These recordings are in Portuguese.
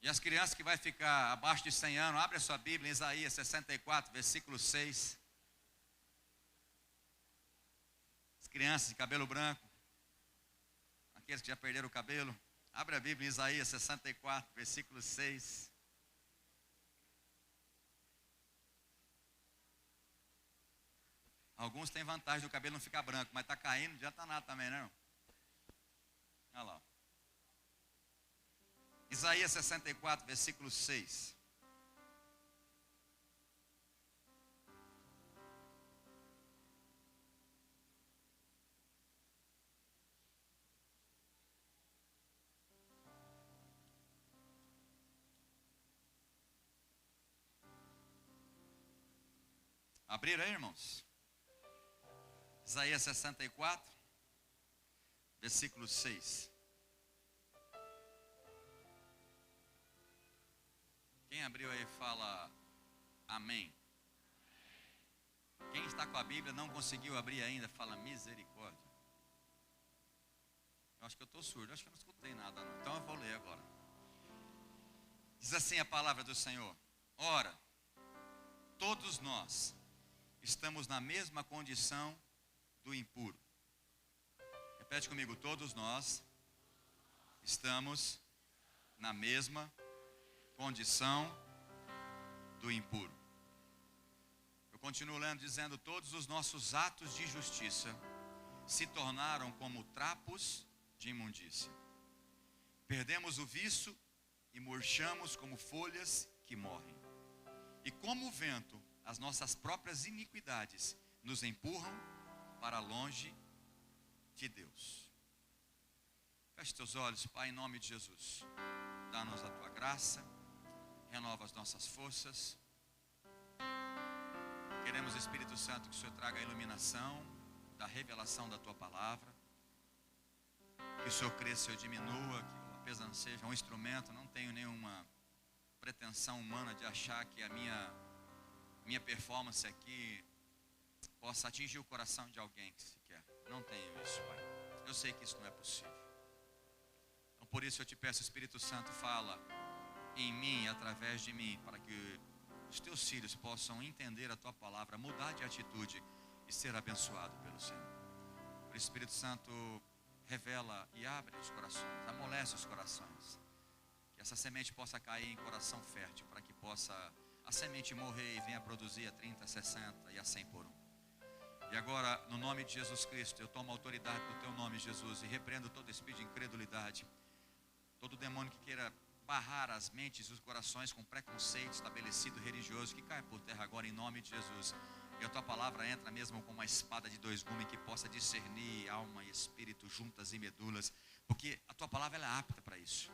E as crianças que vai ficar abaixo de 100 anos, abre a sua Bíblia em Isaías 64, versículo 6. As crianças de cabelo branco, aqueles que já perderam o cabelo, abre a Bíblia em Isaías 64, versículo 6. Alguns têm vantagem do cabelo não ficar branco, mas está caindo, não adianta nada também, não. Olha lá. Isaías 64, versículo 6. Abriram aí, irmãos? Isaías 64, versículo 6. Quem abriu aí fala amém. Quem está com a Bíblia não conseguiu abrir ainda, fala misericórdia. Eu acho que eu estou surdo, acho que eu não escutei nada não. Então eu vou ler agora. Diz assim a palavra do Senhor: ora, todos nós estamos na mesma condição do impuro. Repete comigo, todos nós estamos na mesma condição do impuro. Eu continuo lendo dizendo: todos os nossos atos de justiça se tornaram como trapos de imundícia. Perdemos o viço e murchamos como folhas que morrem. E como o vento, as nossas próprias iniquidades nos empurram para longe de Deus. Feche teus olhos, Pai, em nome de Jesus. Dá-nos a tua graça, renova as nossas forças. Queremos, Espírito Santo, que o Senhor traga a iluminação da revelação da tua palavra. Que o Senhor cresça e eu diminua, que eu apenas seja um instrumento. Não tenho nenhuma pretensão humana de achar que a minha performance aqui possa atingir o coração de alguém que se quer. Não tenho isso, Pai. Eu sei que isso não é possível. Então por isso eu te peço, Espírito Santo, fala em mim e através de mim, para que os teus filhos possam entender a tua palavra, mudar de atitude e ser abençoado pelo Senhor. O Espírito Santo revela e abre os corações, amolece os corações. Que essa semente possa cair em coração fértil, para que possa a semente morrer e venha produzir a 30, 60 e a 100 por um. E agora, no nome de Jesus Cristo, eu tomo a autoridade do teu nome, Jesus, e repreendo todo espírito de incredulidade, todo demônio que queira barrar as mentes e os corações com preconceito estabelecido religioso, que caia por terra agora em nome de Jesus. E a tua palavra entra mesmo com uma espada de dois gumes, que possa discernir alma e espírito, juntas e medulas, porque a tua palavra ela é apta para isso.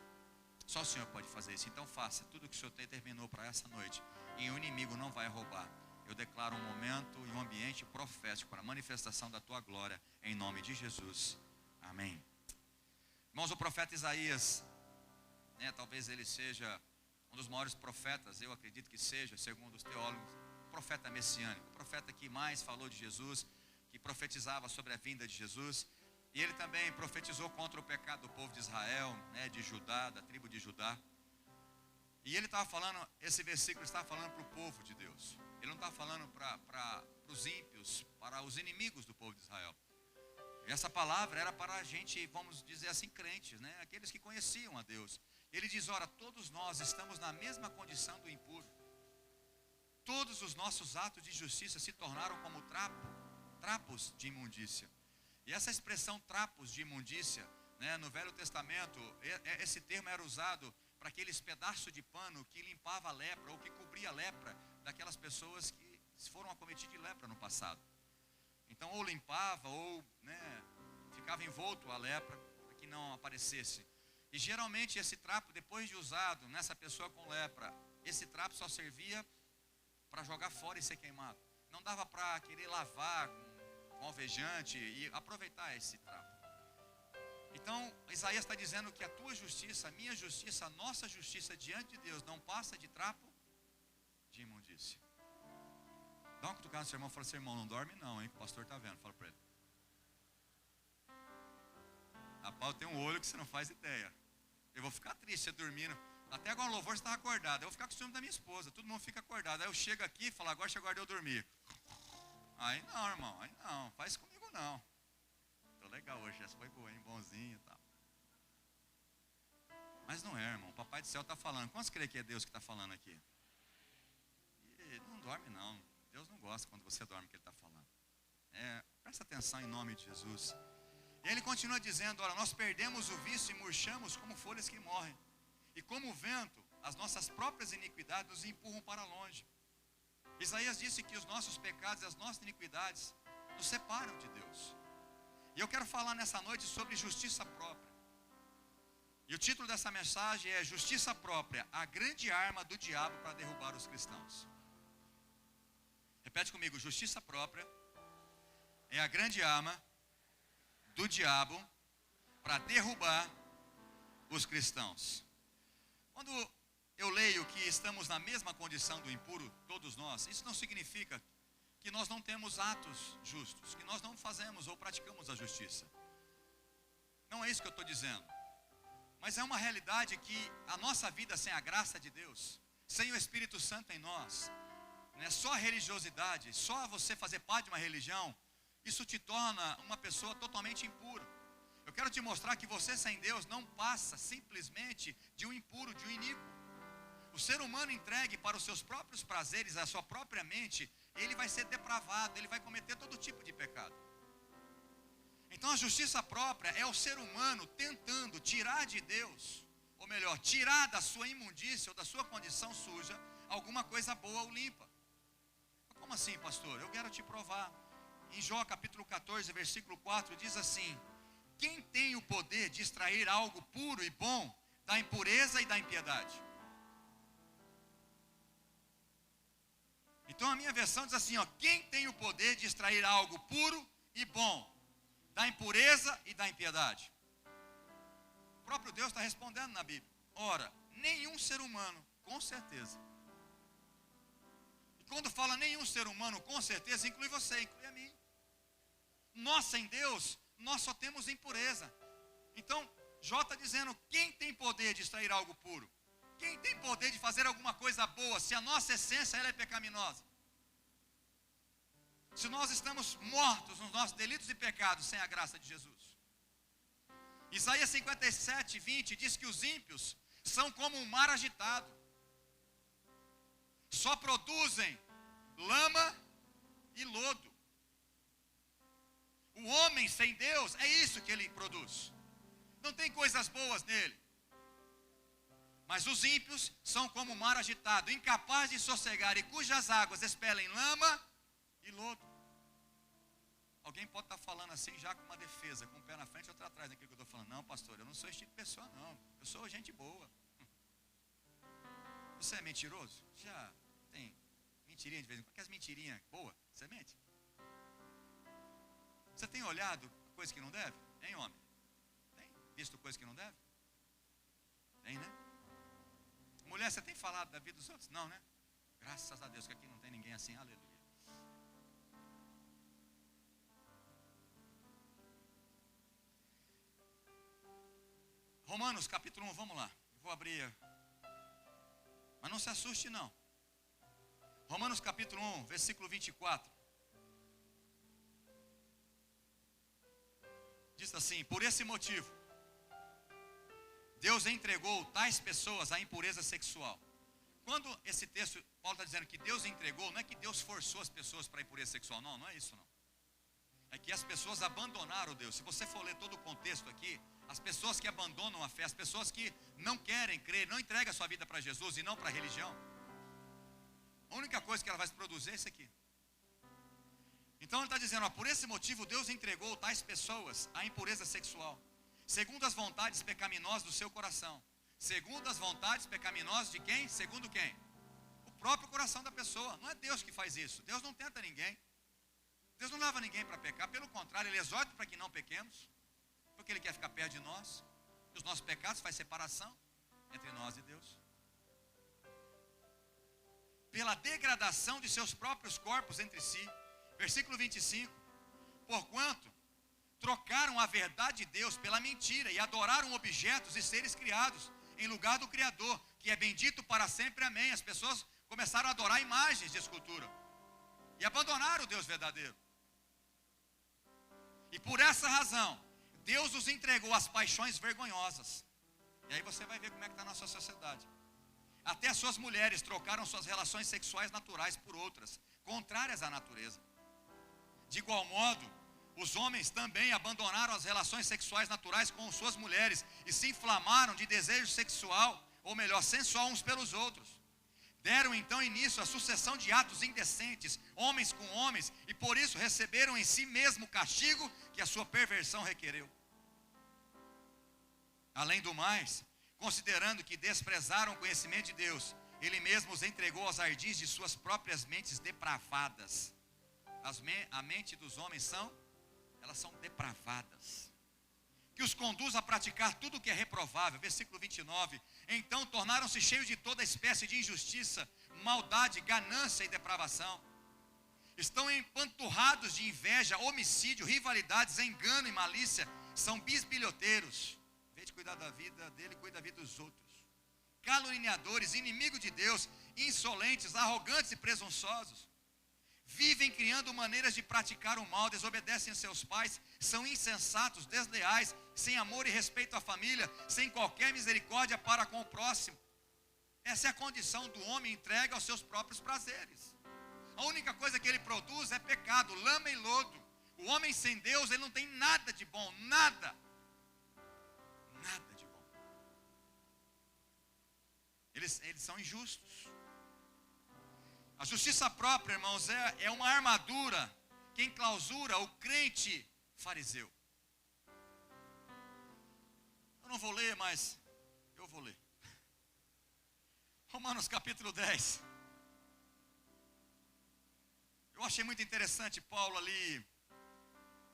Só o Senhor pode fazer isso. Então faça tudo o que o Senhor determinou para essa noite, e o inimigo não vai roubar. Eu declaro um momento e um ambiente profético para a manifestação da tua glória, em nome de Jesus. Amém. Irmãos, o profeta Isaías, talvez ele seja um dos maiores profetas, eu acredito que seja, segundo os teólogos, profeta messiânico, o profeta que mais falou de Jesus, que profetizava sobre a vinda de Jesus. E ele também profetizou contra o pecado do povo de Israel, de Judá, da tribo de Judá. E ele estava falando, esse versículo estava falando para o povo de Deus. Ele não estava falando para os ímpios, para os inimigos do povo de Israel. E essa palavra era para a gente, vamos dizer assim, crentes, aqueles que conheciam a Deus. Ele diz: ora, todos nós estamos na mesma condição do impuro. Todos os nossos atos de justiça se tornaram como trapos de imundícia. E essa expressão trapos de imundícia, no Velho Testamento, esse termo era usado para aqueles pedaços de pano que limpava a lepra, ou que cobria a lepra daquelas pessoas que foram acometidas de lepra no passado. Então ou limpava, ou ficava envolto a lepra, para que não aparecesse. E geralmente esse trapo, depois de usado nessa pessoa com lepra, esse trapo só servia para jogar fora e ser queimado. Não dava para querer lavar com alvejante e aproveitar esse trapo. Então Isaías está dizendo que a tua justiça, a minha justiça, a nossa justiça diante de Deus não passa de trapo de imundícia. Dá uma cutucada no seu irmão e fala assim: irmão, não dorme não, hein? O pastor está vendo, fala para ele. Rapaz, eu tenho um olho que você não faz ideia. Eu vou ficar triste você dormindo. Até agora o louvor estava acordado. Eu vou ficar com o ciúme da minha esposa. Todo mundo fica acordado. Aí eu chego aqui e falo, agora chegou a hora de eu dormir. Aí não, irmão. Aí não. Faz comigo não. Tô legal hoje. Essa foi boa, hein? Bonzinho e tal. Mas não é, irmão. O Papai do Céu está falando. Quantos creem que é Deus que está falando aqui? E não dorme, não. Deus não gosta quando você dorme que Ele está falando. Presta atenção em nome de Jesus. E ele continua dizendo, olha, nós perdemos o vício e murchamos como folhas que morrem. E como o vento, as nossas próprias iniquidades nos empurram para longe. Isaías disse que os nossos pecados e as nossas iniquidades nos separam de Deus. E eu quero falar nessa noite sobre justiça própria. E o título dessa mensagem é Justiça Própria, a grande arma do diabo para derrubar os cristãos. Repete comigo, justiça própria é a grande arma do diabo para derrubar os cristãos. Quando eu leio que estamos na mesma condição do impuro, todos nós, isso não significa que nós não temos atos justos, que nós não fazemos ou praticamos a justiça. Não é isso que eu estou dizendo. Mas é uma realidade que a nossa vida sem a graça de Deus, sem o Espírito Santo em nós, né, só a religiosidade, só você fazer parte de uma religião, isso te torna uma pessoa totalmente impura. Eu quero te mostrar que você sem Deus não passa simplesmente de um impuro, de um iníquo. O ser humano entregue para os seus próprios prazeres, a sua própria mente, ele vai ser depravado, ele vai cometer todo tipo de pecado. Então a justiça própria é o ser humano tentando tirar de Deus, ou melhor, tirar da sua imundícia ou da sua condição suja, alguma coisa boa ou limpa. Como assim, pastor? Eu quero te provar. Em Jó capítulo 14, versículo 4, diz assim: quem tem o poder de extrair algo puro e bom da impureza e da impiedade? Então a minha versão diz assim, ó, quem tem o poder de extrair algo puro e bom da impureza e da impiedade? O próprio Deus está respondendo na Bíblia. Ora, nenhum ser humano, com certeza. E quando fala nenhum ser humano, com certeza, inclui você, inclui a mim. Nós sem Deus, nós só temos impureza. Então, Jó está dizendo, quem tem poder de extrair algo puro? Quem tem poder de fazer alguma coisa boa, se a nossa essência ela é pecaminosa? Se nós estamos mortos nos nossos delitos e pecados sem a graça de Jesus. Isaías 57, 20 diz que os ímpios são como um mar agitado. Só produzem lama e lodo. O homem sem Deus, é isso que ele produz. Não tem coisas boas nele. Mas os ímpios são como o mar agitado, incapaz de sossegar e cujas águas expelem lama e lodo. Alguém pode estar falando assim já com uma defesa, com um pé na frente e outro atrás daquilo que eu estou falando. Não, pastor, eu não sou esse tipo de pessoa não. Eu sou gente boa. Você é mentiroso? Já tem mentirinha de vez em quando. Aquelas mentirinhas boas, você mente? Você tem olhado coisa que não deve? Hein, homem? Tem visto coisa que não deve? Tem, né? Mulher, você tem falado da vida dos outros? Não, né? Graças a Deus que aqui não tem ninguém assim, aleluia. Romanos capítulo 1, vamos lá. Vou abrir. Mas não se assuste não. Romanos capítulo 1, versículo 24. Diz assim, por esse motivo, Deus entregou tais pessoas à impureza sexual. Quando esse texto, Paulo está dizendo que Deus entregou, não é que Deus forçou as pessoas para a impureza sexual, não, não é isso não. É que as pessoas abandonaram Deus. Se você for ler todo o contexto aqui, as pessoas que abandonam a fé, as pessoas que não querem crer, não entregam a sua vida para Jesus e não para a religião, a única coisa que ela vai se produzir é isso aqui. Então ele está dizendo, ó, por esse motivo Deus entregou tais pessoas à impureza sexual, segundo as vontades pecaminosas do seu coração. Segundo as vontades pecaminosas de quem? Segundo quem? O próprio coração da pessoa. Não é Deus que faz isso. Deus não tenta ninguém. Deus não leva ninguém para pecar. Pelo contrário, Ele exorta para que não pequemos, porque Ele quer ficar perto de nós. E os nossos pecados fazem separação entre nós e Deus. Pela degradação de seus próprios corpos entre si. Versículo 25. Porquanto trocaram a verdade de Deus pela mentira e adoraram objetos e seres criados em lugar do Criador, que é bendito para sempre, amém. As pessoas começaram a adorar imagens de escultura e abandonaram o Deus verdadeiro. E por essa razão, Deus os entregou às paixões vergonhosas. E aí você vai ver como é que está a nossa sociedade. Até as suas mulheres trocaram suas relações sexuais naturais por outras, contrárias à natureza. De igual modo, os homens também abandonaram as relações sexuais naturais com suas mulheres e se inflamaram de desejo sexual, ou melhor, sensual uns pelos outros. Deram então início à sucessão de atos indecentes, homens com homens, e por isso receberam em si mesmo o castigo que a sua perversão requereu. Além do mais, considerando que desprezaram o conhecimento de Deus, Ele mesmo os entregou aos ardis de suas próprias mentes depravadas. A mente dos homens elas são depravadas, que os conduz a praticar tudo o que é reprovável. Versículo 29, então tornaram-se cheios de toda espécie de injustiça, maldade, ganância e depravação. Estão empanturrados de inveja, homicídio, rivalidades, engano e malícia. São bisbilhoteiros. Em vez de cuidar da vida dele, cuida da vida dos outros. Caluniadores, inimigos de Deus, insolentes, arrogantes e presunçosos. Vivem criando maneiras de praticar o mal, desobedecem a seus pais, são insensatos, desleais, sem amor e respeito à família, sem qualquer misericórdia para com o próximo. Essa é a condição do homem entregue aos seus próprios prazeres. A única coisa que ele produz é pecado, lama e lodo. O homem sem Deus, ele não tem nada de bom, nada. Nada de bom. Eles são injustos. A justiça própria, irmãos, é uma armadura que enclausura o crente fariseu. Eu não vou ler, mas eu vou ler. Romanos capítulo 10. Eu achei muito interessante Paulo ali,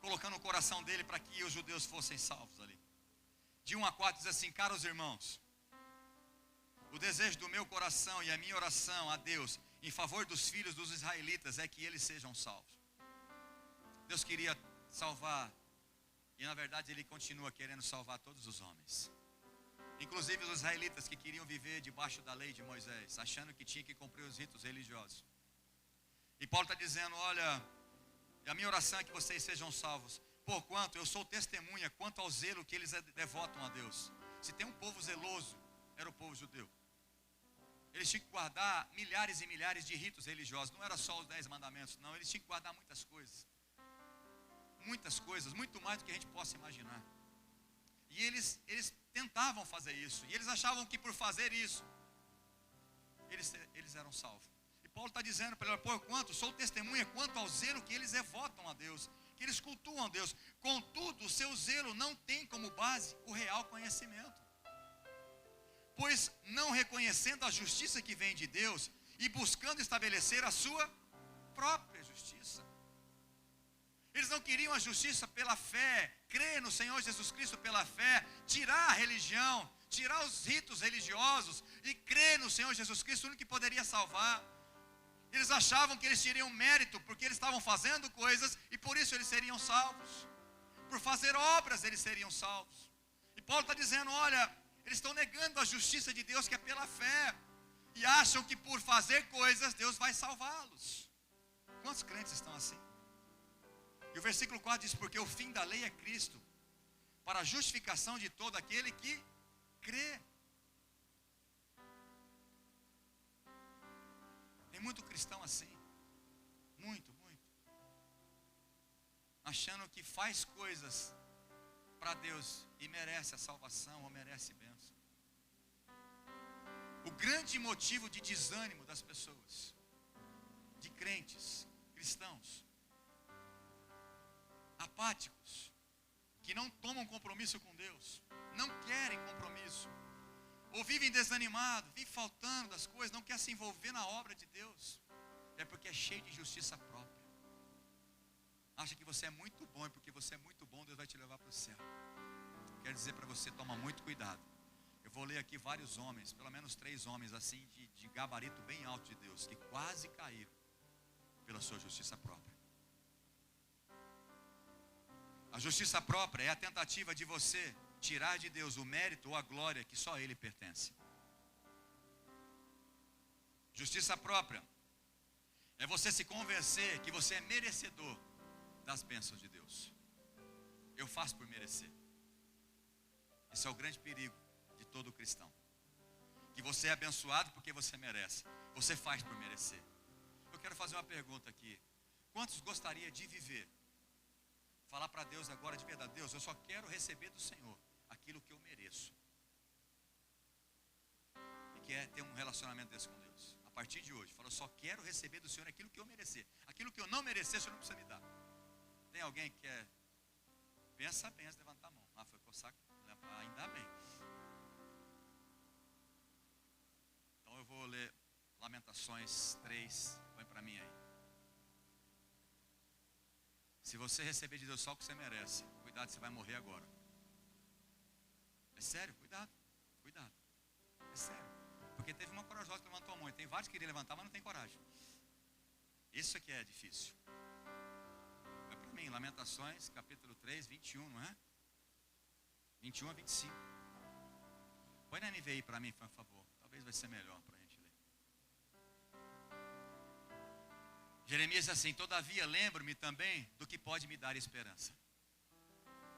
colocando o coração dele para que os judeus fossem salvos ali. De 1 a 4 diz assim: caros irmãos, o desejo do meu coração e a minha oração a Deus em favor dos filhos dos israelitas é que eles sejam salvos. Deus queria salvar, e na verdade Ele continua querendo salvar todos os homens, inclusive os israelitas que queriam viver debaixo da lei de Moisés, achando que tinha que cumprir os ritos religiosos. E Paulo está dizendo: olha, a minha oração é que vocês sejam salvos, porquanto eu sou testemunha quanto ao zelo que eles devotam a Deus. Se tem um povo zeloso, era o povo judeu. Eles tinham que guardar milhares e milhares de ritos religiosos. Não era só os 10 mandamentos, não. Eles tinham que guardar muitas coisas. Muitas coisas, muito mais do que a gente possa imaginar. E eles tentavam fazer isso. E eles achavam que por fazer isso, eles eram salvos. E Paulo está dizendo para ele: porquanto sou testemunha quanto ao zelo que eles devotam a Deus, que eles cultuam a Deus. Contudo, o seu zelo não tem como base o real conhecimento. Pois não reconhecendo a justiça que vem de Deus e buscando estabelecer a sua própria justiça. Eles não queriam a justiça pela fé, crer no Senhor Jesus Cristo pela fé, tirar a religião, tirar os ritos religiosos e crer no Senhor Jesus Cristo, o único que poderia salvar. Eles achavam que eles teriam mérito porque eles estavam fazendo coisas e por isso eles seriam salvos. Por fazer obras eles seriam salvos. E Paulo está dizendo: olha, eles estão negando a justiça de Deus que é pela fé. E acham que por fazer coisas Deus vai salvá-los. Quantos crentes estão assim? E o versículo 4 diz: porque o fim da lei é Cristo, para a justificação de todo aquele que crê. Tem muito cristão assim. Muito, muito. Achando que faz coisas para Deus e merece a salvação ou merece bênção. O grande motivo de desânimo das pessoas, de crentes, cristãos, apáticos, que não tomam compromisso com Deus, não querem compromisso, ou vivem desanimados, vivem faltando das coisas, não querem se envolver na obra de Deus, é porque é cheio de justiça própria. Acha que você é muito bom, e porque você é muito bom, Deus vai te levar para o céu. Quero dizer para você: toma muito cuidado. Eu vou ler aqui vários homens, pelo menos 3 homens assim, de gabarito bem alto de Deus, que quase caíram pela sua justiça própria. A justiça própria é a tentativa de você tirar de Deus o mérito ou a glória que só Ele pertence. Justiça própria é você se convencer que você é merecedor das bênçãos de Deus. Eu faço por merecer. Esse é o grande perigo de todo cristão. Que você é abençoado porque você merece. Você faz por merecer. Eu quero fazer uma pergunta aqui. Quantos gostaria de viver? Falar para Deus agora de verdade: Deus, eu só quero receber do Senhor aquilo que eu mereço. E quer ter um relacionamento desse com Deus. A partir de hoje, fala: eu só quero receber do Senhor aquilo que eu merecer. Aquilo que eu não merecer, o Senhor não precisa me dar. Tem alguém que quer? Pensa bem, levantar a mão. Ah, foi coçar. Ainda bem. Então eu vou ler Lamentações 3. Põe para mim aí. Se você receber de Deus só o que você merece, cuidado, você vai morrer agora. É sério, cuidado. Cuidado. É sério. Porque teve uma corajosa que levantou a mão. E tem vários que queriam levantar, mas não tem coragem. Isso aqui é difícil. É para mim, Lamentações, capítulo 3, 21, não é? 21 a 25. Põe na NVI para mim, por favor. Talvez vai ser melhor para a gente ler. Jeremias diz assim: todavia lembro-me também do que pode me dar esperança.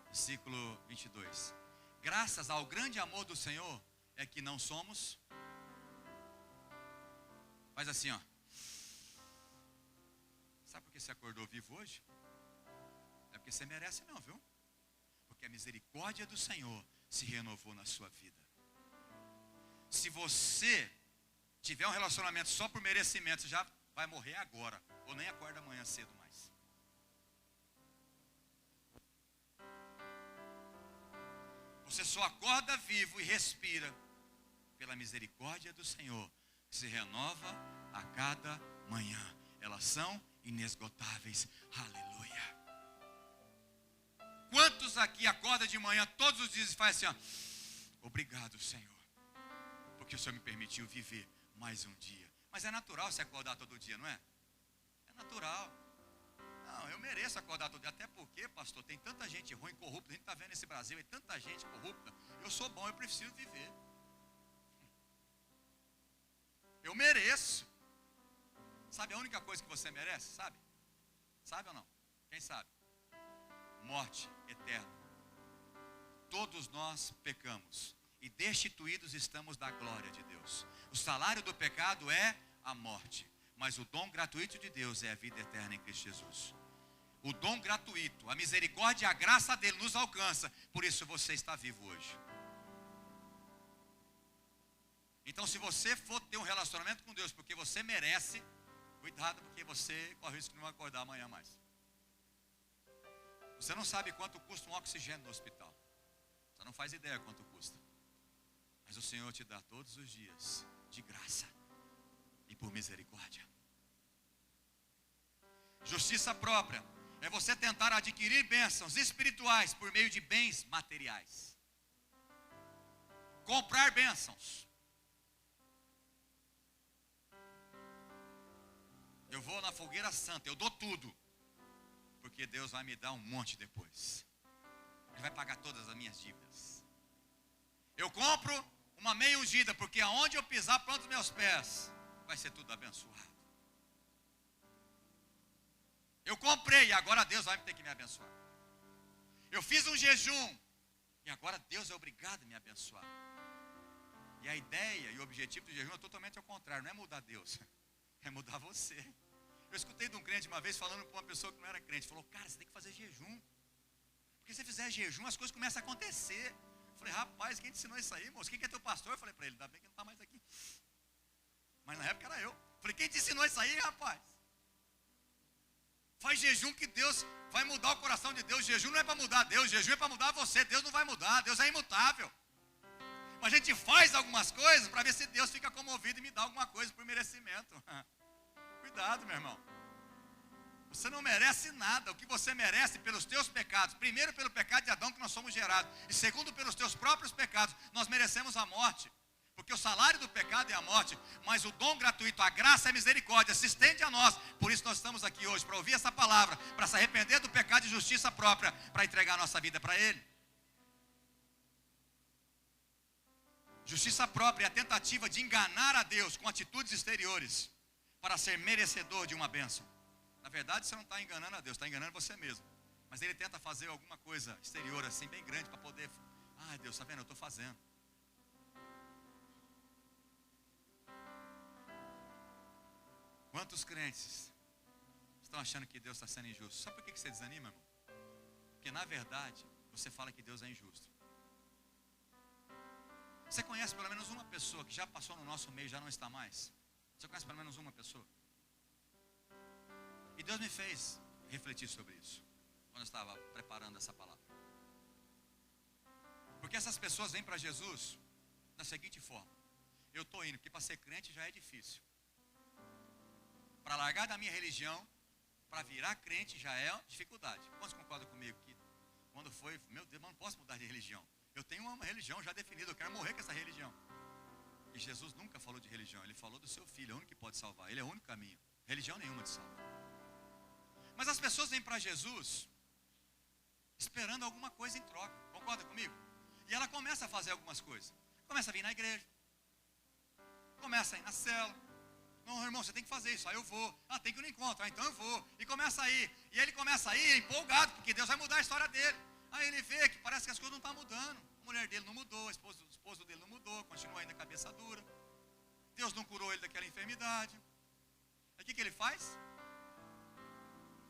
Versículo 22. Graças ao grande amor do Senhor é que não somos. Faz assim, ó. Sabe por que você acordou vivo hoje? É porque você merece não, viu? Porque a misericórdia do Senhor se renovou na sua vida. Se você tiver um relacionamento só por merecimento, você já vai morrer agora, ou nem acorda amanhã cedo mais. Você só acorda vivo e respira pela misericórdia do Senhor, que se renova a cada manhã. Elas são inesgotáveis. Aleluia. Quantos aqui acordam de manhã todos os dias e fazem assim, ó: obrigado, Senhor, porque o Senhor me permitiu viver mais um dia. Mas é natural você acordar todo dia, não é? É natural. Não, eu mereço acordar todo dia. Até porque, pastor, tem tanta gente ruim, corrupta. A gente está vendo nesse Brasil, e tanta gente corrupta. Eu sou bom, eu preciso viver. Eu mereço. Sabe a única coisa que você merece? Sabe? Sabe ou não? Quem sabe? Morte eterna. Todos nós pecamos e destituídos estamos da glória de Deus. O salário do pecado é a morte, mas o dom gratuito de Deus é a vida eterna em Cristo Jesus. O dom gratuito, a misericórdia e a graça dele nos alcança. Por isso você está vivo hoje. Então, se você for ter um relacionamento com Deus porque você merece, cuidado, porque você corre o risco de não acordar amanhã mais. Você não sabe quanto custa um oxigênio no hospital. Você não faz ideia quanto custa. Mas o Senhor te dá todos os dias, de graça e por misericórdia. Justiça própria é você tentar adquirir bênçãos espirituais por meio de bens materiais. Comprar bênçãos. Eu vou na fogueira santa, eu dou tudo, porque Deus vai me dar um monte depois. Ele vai pagar todas as minhas dívidas. Eu compro uma meia ungida, porque aonde eu pisar, pronto os meus pés, vai ser tudo abençoado. Eu comprei e agora Deus vai ter que me abençoar. Eu fiz um jejum e agora Deus é obrigado a me abençoar. E a ideia e o objetivo do jejum é totalmente ao contrário, não é mudar Deus, é mudar você. Eu escutei de um crente uma vez falando com uma pessoa que não era crente. Falou: cara, você tem que fazer jejum, porque se você fizer jejum as coisas começam a acontecer. Eu falei: rapaz, quem te ensinou isso aí, moço? Quem que é teu pastor? Eu falei para ele: ainda bem que não está mais aqui. Mas na época era eu. Eu falei: quem te ensinou isso aí, rapaz? Faz jejum que Deus vai mudar o coração de Deus. Jejum não é para mudar Deus, jejum é para mudar você. Deus não vai mudar, Deus é imutável. Mas a gente faz algumas coisas para ver se Deus fica comovido e me dá alguma coisa por merecimento. Cuidado, meu irmão. Você não merece nada. O que você merece pelos teus pecados. Primeiro pelo pecado de Adão, que nós somos gerados. E segundo pelos teus próprios pecados. Nós merecemos a morte. Porque o salário do pecado é a morte. Mas o dom gratuito, a graça e a misericórdia se estende a nós. Por isso nós estamos aqui hoje, para ouvir essa palavra, para se arrepender do pecado e justiça própria, para entregar a nossa vida para Ele. Justiça própria é a tentativa de enganar a Deus com atitudes exteriores para ser merecedor de uma bênção. Na verdade, você não está enganando a Deus, está enganando você mesmo. Mas ele tenta fazer alguma coisa exterior assim, bem grande, para poder... Ah, Deus, está vendo? Eu estou fazendo. Quantos crentes estão achando que Deus está sendo injusto? Sabe por que você desanima, irmão? Porque na verdade, você fala que Deus é injusto. Você conhece pelo menos uma pessoa que já passou no nosso meio e já não está mais? Você conhece pelo menos uma pessoa? E Deus me fez refletir sobre isso, quando eu estava preparando essa palavra. Porque essas pessoas vêm para Jesus da seguinte forma: eu estou indo, porque para ser crente já é difícil. Para largar da minha religião, para virar crente já é dificuldade. Quantos concordam comigo que quando foi, meu Deus, mas não posso mudar de religião. Eu tenho uma religião já definida, eu quero morrer com essa religião. E Jesus nunca falou de religião, ele falou do seu filho, é o único que pode salvar, ele é o único caminho. Religião nenhuma te salva. Mas as pessoas vêm para Jesus esperando alguma coisa em troca, concorda comigo? E ela começa a fazer algumas coisas. Começa a vir na igreja, começa a ir na célula. Não, irmão, você tem que fazer isso. Aí eu vou. Ah, tem que ir no encontro. Ah, então eu vou. E começa a ir. E ele começa a ir empolgado, porque Deus vai mudar a história dele. Aí ele vê que parece que as coisas não estão mudando. A mulher dele não mudou, o esposo dele não mudou, continua ainda cabeça dura. Deus não curou ele daquela enfermidade. Aí o que ele faz?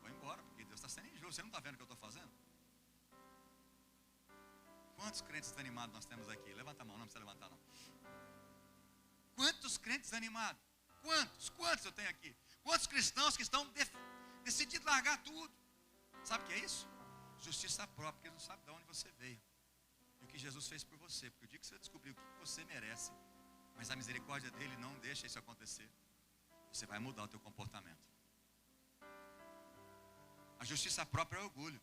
Vai embora, porque Deus está sendo injusto. Você não está vendo o que eu estou fazendo? Quantos crentes desanimados nós temos aqui? Levanta a mão, não precisa levantar não. Quantos crentes desanimados? Quantos eu tenho aqui? Quantos cristãos que estão decididos a largar tudo? Sabe o que é isso? Justiça própria, porque eles não sabem de onde você veio. E o que Jesus fez por você. Porque o dia que você descobrir o que você merece, mas a misericórdia dele não deixa isso acontecer, você vai mudar o teu comportamento. A justiça própria é orgulho.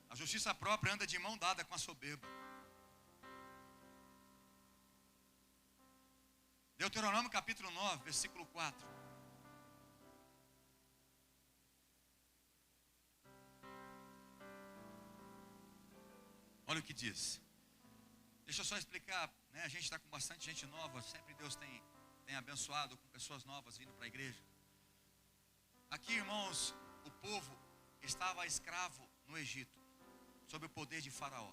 A justiça própria anda de mão dada com a soberba. Deuteronômio capítulo 9, versículo 4. Olha o que diz. Deixa eu só explicar, né? A gente está com bastante gente nova. Sempre Deus tem abençoado com pessoas novas vindo para a igreja. Aqui, irmãos, o povo estava escravo no Egito, sob o poder de Faraó.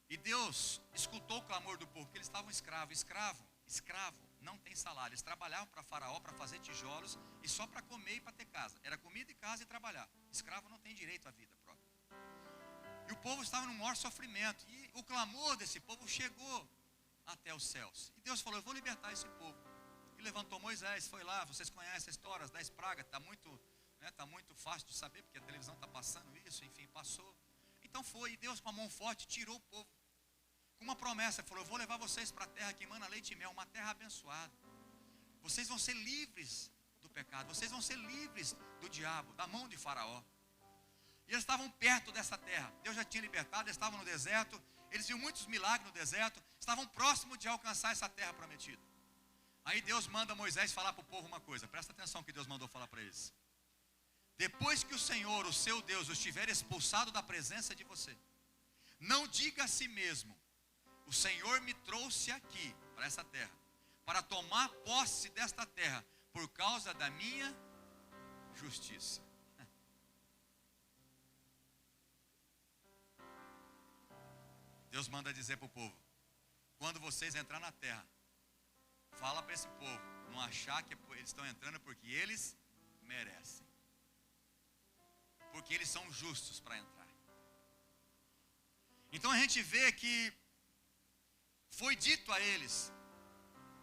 E Deus escutou o clamor do povo, porque eles estavam escravos. Escravo não tem salário. Eles trabalhavam para Faraó para fazer tijolos e só para comer e para ter casa. Era comida e casa e trabalhar. Escravo não tem direito à vida própria. E o povo estava num maior sofrimento. E o clamor desse povo chegou até os céus. E Deus falou: eu vou libertar esse povo. E levantou Moisés, foi lá. Vocês conhecem a história, as 10 pragas. Está muito fácil de saber, porque a televisão está passando isso. Enfim, passou. Então foi. E Deus, com a mão forte, tirou o povo. Com uma promessa, falou: eu vou levar vocês para a terra que emana leite e mel, uma terra abençoada. Vocês vão ser livres do pecado, vocês vão ser livres do diabo, da mão de Faraó. E eles estavam perto dessa terra. Deus já tinha libertado, eles estavam no deserto, eles viram muitos milagres no deserto, estavam próximos de alcançar essa terra prometida. Aí Deus manda Moisés falar para o povo uma coisa, presta atenção que Deus mandou falar para eles. Depois que o Senhor, o seu Deus, os tiver expulsado da presença de você, não diga a si mesmo: o Senhor me trouxe aqui, para essa terra, para tomar posse desta terra, por causa da minha justiça. Deus manda dizer para o povo: quando vocês entrar na terra, fala para esse povo não achar que eles estão entrando porque eles merecem, porque eles são justos para entrar. Então a gente vê que foi dito a eles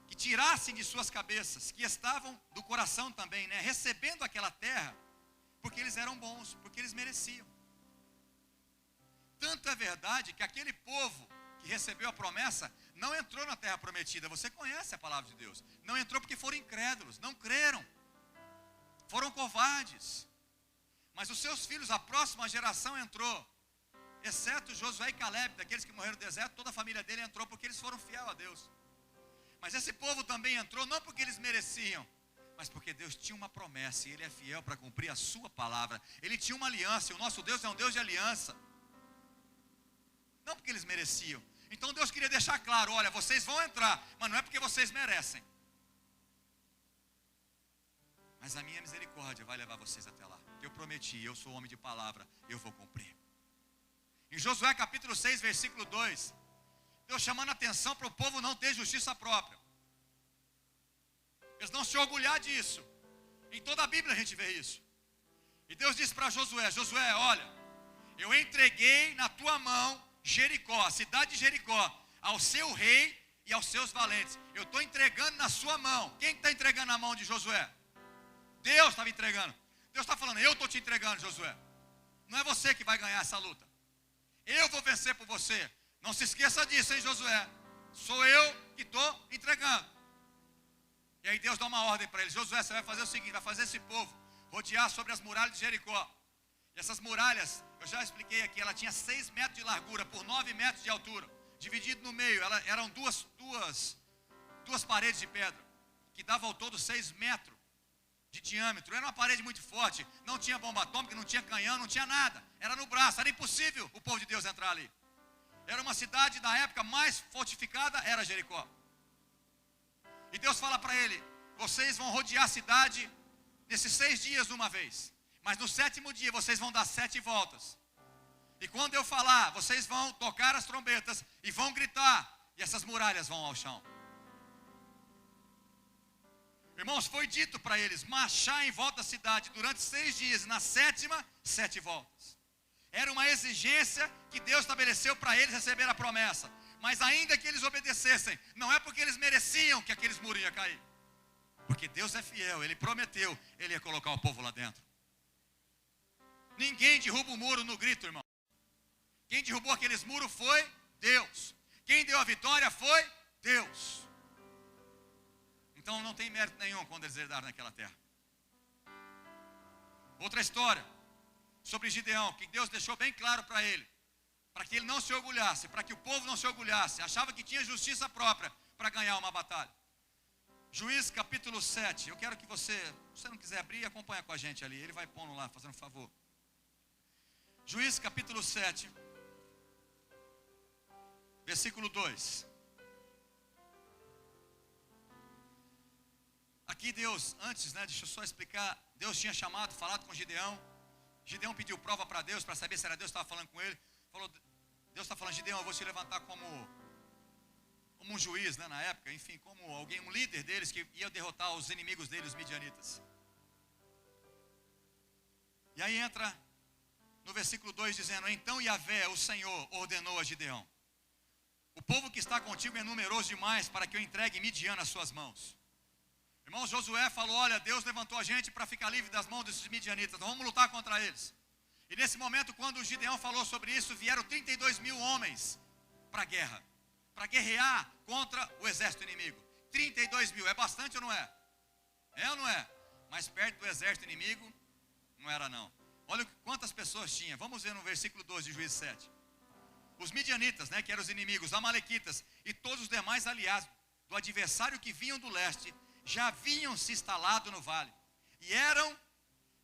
que tirassem de suas cabeças, que estavam do coração também, né, recebendo aquela terra, porque eles eram bons, porque eles mereciam. Tanto é verdade que aquele povo que recebeu a promessa não entrou na terra prometida. Você conhece a palavra de Deus. Não entrou porque foram incrédulos, não creram, foram covardes. Mas os seus filhos, a próxima geração entrou, exceto Josué e Caleb, daqueles que morreram no deserto. Toda a família dele entrou porque eles foram fiéis a Deus. Mas esse povo também entrou, não porque eles mereciam, mas porque Deus tinha uma promessa e Ele é fiel para cumprir a sua palavra. Ele tinha uma aliança, e o nosso Deus é um Deus de aliança. Não porque eles mereciam. Então Deus queria deixar claro, olha, vocês vão entrar, mas não é porque vocês merecem. Mas a minha misericórdia vai levar vocês até lá. Eu prometi, eu sou homem de palavra, eu vou cumprir. Em Josué capítulo 6, versículo 2, Deus chamando a atenção para o povo não ter justiça própria. Eles não se orgulhar disso. Em toda a Bíblia a gente vê isso. E Deus disse para Josué, Josué, olha, eu entreguei na tua mão Jericó, a cidade de Jericó, ao seu rei e aos seus valentes. Eu estou entregando na sua mão. Quem está entregando na mão de Josué? Deus estava entregando. Deus está falando, eu estou te entregando, Josué. Não é você que vai ganhar essa luta. Eu vou vencer por você. Não se esqueça disso, hein, Josué. Sou eu que estou entregando. E aí Deus dá uma ordem para ele. Josué, você vai fazer o seguinte, vai fazer esse povo rodear sobre as muralhas de Jericó. E essas muralhas, eu já expliquei aqui, ela tinha 6 metros de largura por 9 metros de altura. Dividido no meio, eram duas paredes de pedra, que davam ao todo 6 metros de diâmetro. Era uma parede muito forte, não tinha bomba atômica, não tinha canhão, não tinha nada. Era no braço, era impossível o povo de Deus entrar ali. Era uma cidade da época mais fortificada, era Jericó. E Deus fala para ele, vocês vão rodear a cidade nesses 6 dias de uma vez. Mas no 7º dia vocês vão dar 7 voltas. E quando eu falar, vocês vão tocar as trombetas e vão gritar. E essas muralhas vão ao chão. Irmãos, foi dito para eles marchar em volta da cidade durante 6 dias. Na 7ª, 7 voltas. Era uma exigência que Deus estabeleceu para eles receber a promessa. Mas ainda que eles obedecessem, não é porque eles mereciam que aqueles muros iam cair. Porque Deus é fiel, Ele prometeu, Ele ia colocar o povo lá dentro. Ninguém derruba o muro no grito, irmão. Quem derrubou aqueles muros foi Deus. Quem deu a vitória foi Deus. Então não tem mérito nenhum quando eles herdaram naquela terra. Outra história sobre Gideão, que Deus deixou bem claro para ele, para que ele não se orgulhasse, para que o povo não se orgulhasse, achava que tinha justiça própria para ganhar uma batalha. Juízes capítulo 7, eu quero que se você não quiser abrir, acompanha com a gente ali, ele vai pondo lá, fazendo um favor. Juízes capítulo 7, versículo 2. Aqui Deus, antes, deixa eu só explicar, Deus tinha falado com Gideão. Gideão pediu prova para Deus, para saber se era Deus que estava falando com ele. Falou, Deus está falando, Gideão, eu vou te levantar como um juiz, na época, enfim, como alguém, um líder deles, que ia derrotar os inimigos dele, os midianitas. E aí entra no versículo 2 dizendo, então Yahvé, o Senhor, ordenou a Gideão, o povo que está contigo é numeroso demais para que eu entregue Midian nas suas mãos. Irmão, Josué falou, olha, Deus levantou a gente para ficar livre das mãos desses midianitas, então vamos lutar contra eles. E nesse momento, quando o Gideão falou sobre isso, vieram 32 mil homens para a guerra, para guerrear contra o exército inimigo. 32 mil, é bastante ou não é? É ou não é? Mas perto do exército inimigo, não era não. Olha quantas pessoas tinha. Vamos ver no versículo 12 de Juízes 7. Os midianitas, que eram os inimigos, os amalequitas e todos os demais aliados do adversário que vinham do leste, já haviam se instalado no vale. E eram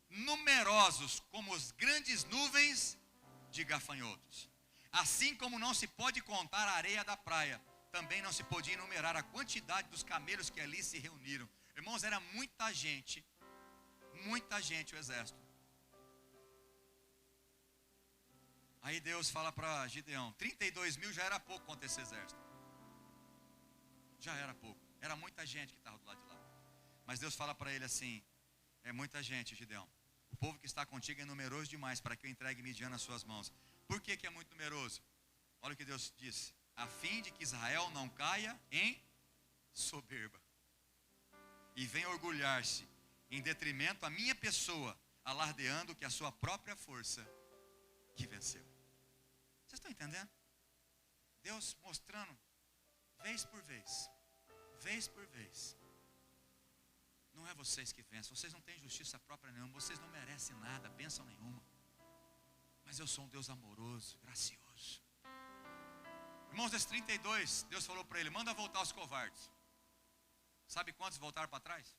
numerosos como as grandes nuvens de gafanhotos. Assim como não se pode contar a areia da praia, também não se podia enumerar a quantidade dos camelos que ali se reuniram. Irmãos, era muita gente o exército. Aí Deus fala para Gideão, 32 mil já era pouco contra esse exército. Já era pouco, era muita gente que estava do lado de lá. Mas Deus fala para ele assim, é muita gente, Gideão. O povo que está contigo é numeroso demais para que eu entregue Midian nas suas mãos. Por que é muito numeroso? Olha o que Deus disse, a fim de que Israel não caia em soberba e venha orgulhar-se em detrimento à minha pessoa, alardeando que a sua própria força que venceu. Vocês estão entendendo? Deus mostrando, vez por vez, não é vocês que vencem, vocês não têm justiça própria nenhuma, vocês não merecem nada, bênção nenhuma, mas eu sou um Deus amoroso, gracioso. Irmãos, desses 32, Deus falou para ele, manda voltar os covardes. Sabe quantos voltaram para trás?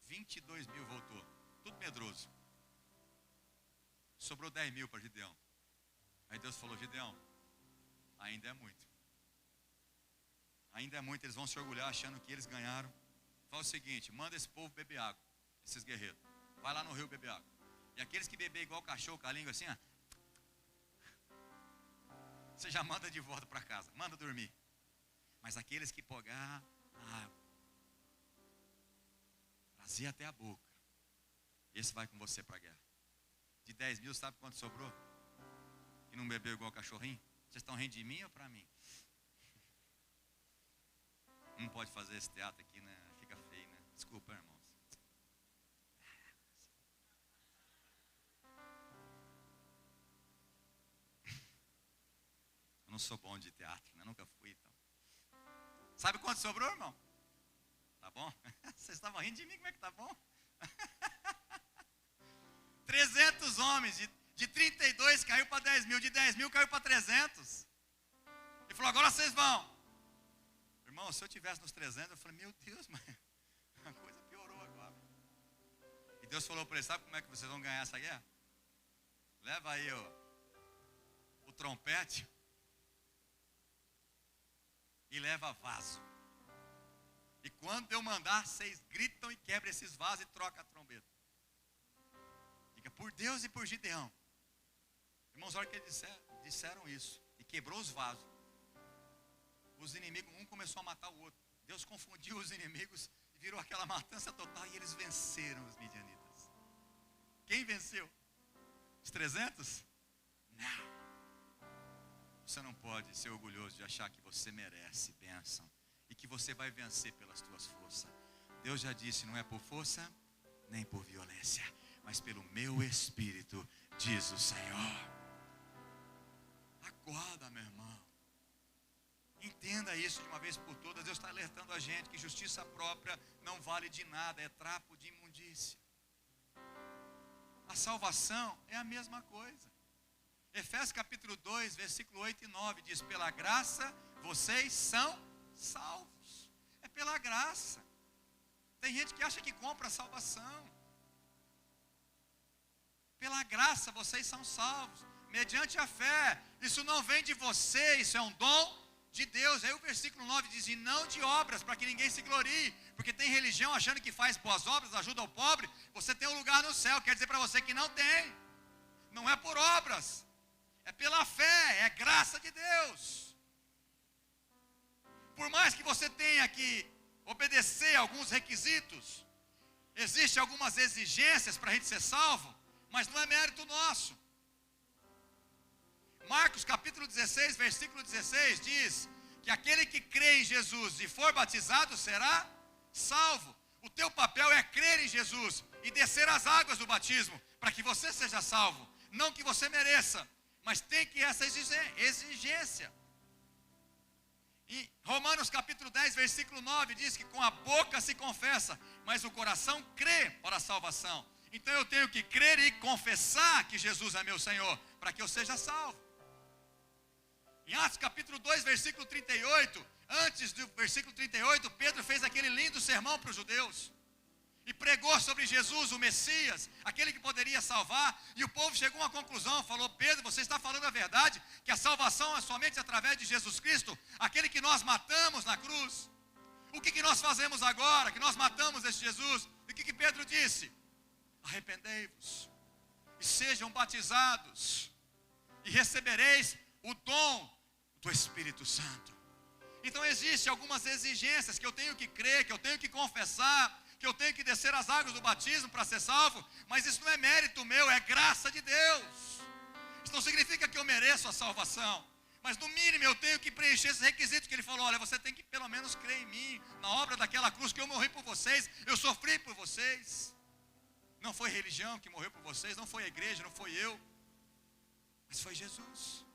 22 mil voltou, tudo medroso. Sobrou 10 mil para Gideão. Aí Deus falou, Gideão, ainda é muito, Ainda é muito, eles vão se orgulhar achando que eles ganharam. Fala o seguinte, manda esse povo beber água, esses guerreiros. Vai lá no rio beber água. E aqueles que beber igual cachorro com a língua assim, ó, você já manda de volta para casa, manda dormir. Mas aqueles que pegar a água, trazer até a boca, esse vai com você para a guerra. De 10 mil, sabe quanto sobrou? Que não bebeu igual cachorrinho? Vocês estão rindo de mim ou para mim? Não pode fazer esse teatro aqui, né? Fica feio, né? Desculpa, irmãos. Eu não sou bom de teatro, né? Nunca fui, então. Sabe quanto sobrou, irmão? Tá bom? Vocês estavam rindo de mim, como é que tá bom? 300 homens, de 32 caiu para 10 mil, de 10 mil caiu para 300. Ele falou, agora vocês vão. Irmão, se eu tivesse nos 300, eu falei, meu Deus, mas a coisa piorou agora. E Deus falou para ele, sabe como é que vocês vão ganhar essa guerra? Leva aí o trompete e leva vaso. E quando eu mandar, vocês gritam e quebram esses vasos e trocam a trombeta. Diga, por Deus e por Gideão. Irmãos, olha que eles disseram isso. E quebrou os vasos. Os inimigos, um começou a matar o outro. Deus confundiu os inimigos e virou aquela matança total. E eles venceram os midianitas. Quem venceu? Os 300? Não. Você não pode ser orgulhoso de achar que você merece bênção. E que você vai vencer pelas tuas forças. Deus já disse, não é por força, nem por violência, mas pelo meu Espírito, diz o Senhor. Acorda, meu irmão. Entenda isso de uma vez por todas. Deus está alertando a gente que justiça própria não vale de nada, é trapo de imundícia. A salvação é a mesma coisa. Efésios capítulo 2, versículo 8 e 9 diz, pela graça vocês são salvos. É pela graça. Tem gente que acha que compra a salvação. Pela graça vocês são salvos, mediante a fé. Isso não vem de você, isso é um dom de Deus. Aí o versículo 9 diz, e não de obras, para que ninguém se glorie. Porque tem religião achando que faz boas obras, ajuda o pobre. Você tem um lugar no céu, quer dizer para você que não tem. Não é por obras, é pela fé, é graça de Deus. Por mais que você tenha que obedecer alguns requisitos, existem algumas exigências para a gente ser salvo, mas não é mérito nosso. Marcos capítulo 16, versículo 16 diz que aquele que crê em Jesus e for batizado será salvo. O teu papel é crer em Jesus e descer as águas do batismo para que você seja salvo. Não que você mereça, mas tem que essa exigência. Em Romanos capítulo 10, versículo 9 diz que com a boca se confessa, mas o coração crê para a salvação. Então eu tenho que crer e confessar que Jesus é meu Senhor, para que eu seja salvo. Em Atos capítulo 2, versículo 38, antes do versículo 38, Pedro fez aquele lindo sermão para os judeus. E pregou sobre Jesus, o Messias, aquele que poderia salvar. E o povo chegou a uma conclusão, falou, Pedro, você está falando a verdade, que a salvação é somente através de Jesus Cristo, aquele que nós matamos na cruz. O que nós fazemos agora, que nós matamos esse Jesus? E o que Pedro disse? Arrependei-vos e sejam batizados e recebereis o dom do Espírito Santo. Então existem algumas exigências que eu tenho que crer, que eu tenho que confessar, que eu tenho que descer as águas do batismo para ser salvo, mas isso não é mérito meu, é graça de Deus. Isso não significa que eu mereço a salvação, mas no mínimo eu tenho que preencher esses requisitos que ele falou, olha, você tem que pelo menos crer em mim, na obra daquela cruz que eu morri por vocês, eu sofri por vocês. Não foi religião que morreu por vocês, não foi a igreja, não foi eu, mas foi Jesus.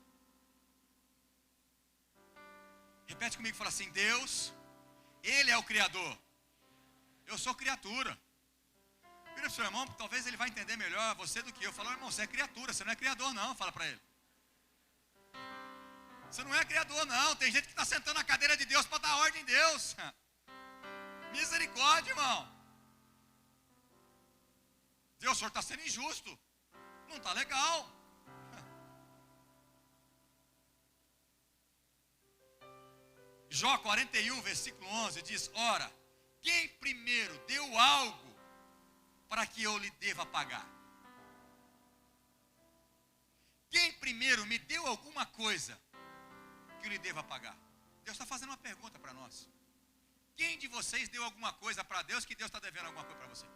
Repete comigo, fala assim, Deus, Ele é o Criador, eu sou criatura. Vira para o seu irmão, talvez ele vai entender melhor você do que eu. Fala, irmão, você é criatura, você não é criador não, fala para ele. Você não é criador não, tem gente que está sentando na cadeira de Deus para dar ordem em Deus. Misericórdia, irmão. Deus, o senhor está sendo injusto, não está legal. Jó 41, versículo 11 diz: ora, quem primeiro deu algo para que eu lhe deva pagar? Quem primeiro me deu alguma coisa que eu lhe deva pagar? Deus está fazendo uma pergunta para nós. Quem de vocês deu alguma coisa para Deus que Deus está devendo alguma coisa para você?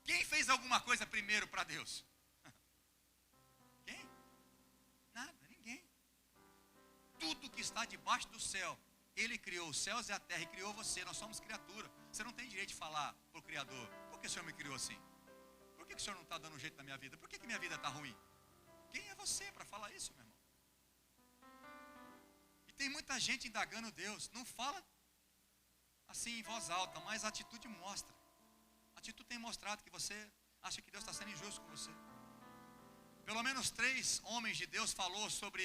Quem fez alguma coisa primeiro para Deus? Quem? Nada, ninguém. Tudo que está debaixo do céu, Ele criou os céus e a terra e criou você. Nós somos criatura. Você não tem direito de falar para o Criador: por que o Senhor me criou assim? Por que o Senhor não está dando um jeito na minha vida? Por que minha vida está ruim? Quem é você para falar isso, meu irmão? E tem muita gente indagando Deus. Não fala assim em voz alta, mas a atitude mostra. A atitude tem mostrado que você acha que Deus está sendo injusto com você. Pelo menos 3 homens de Deus falou sobre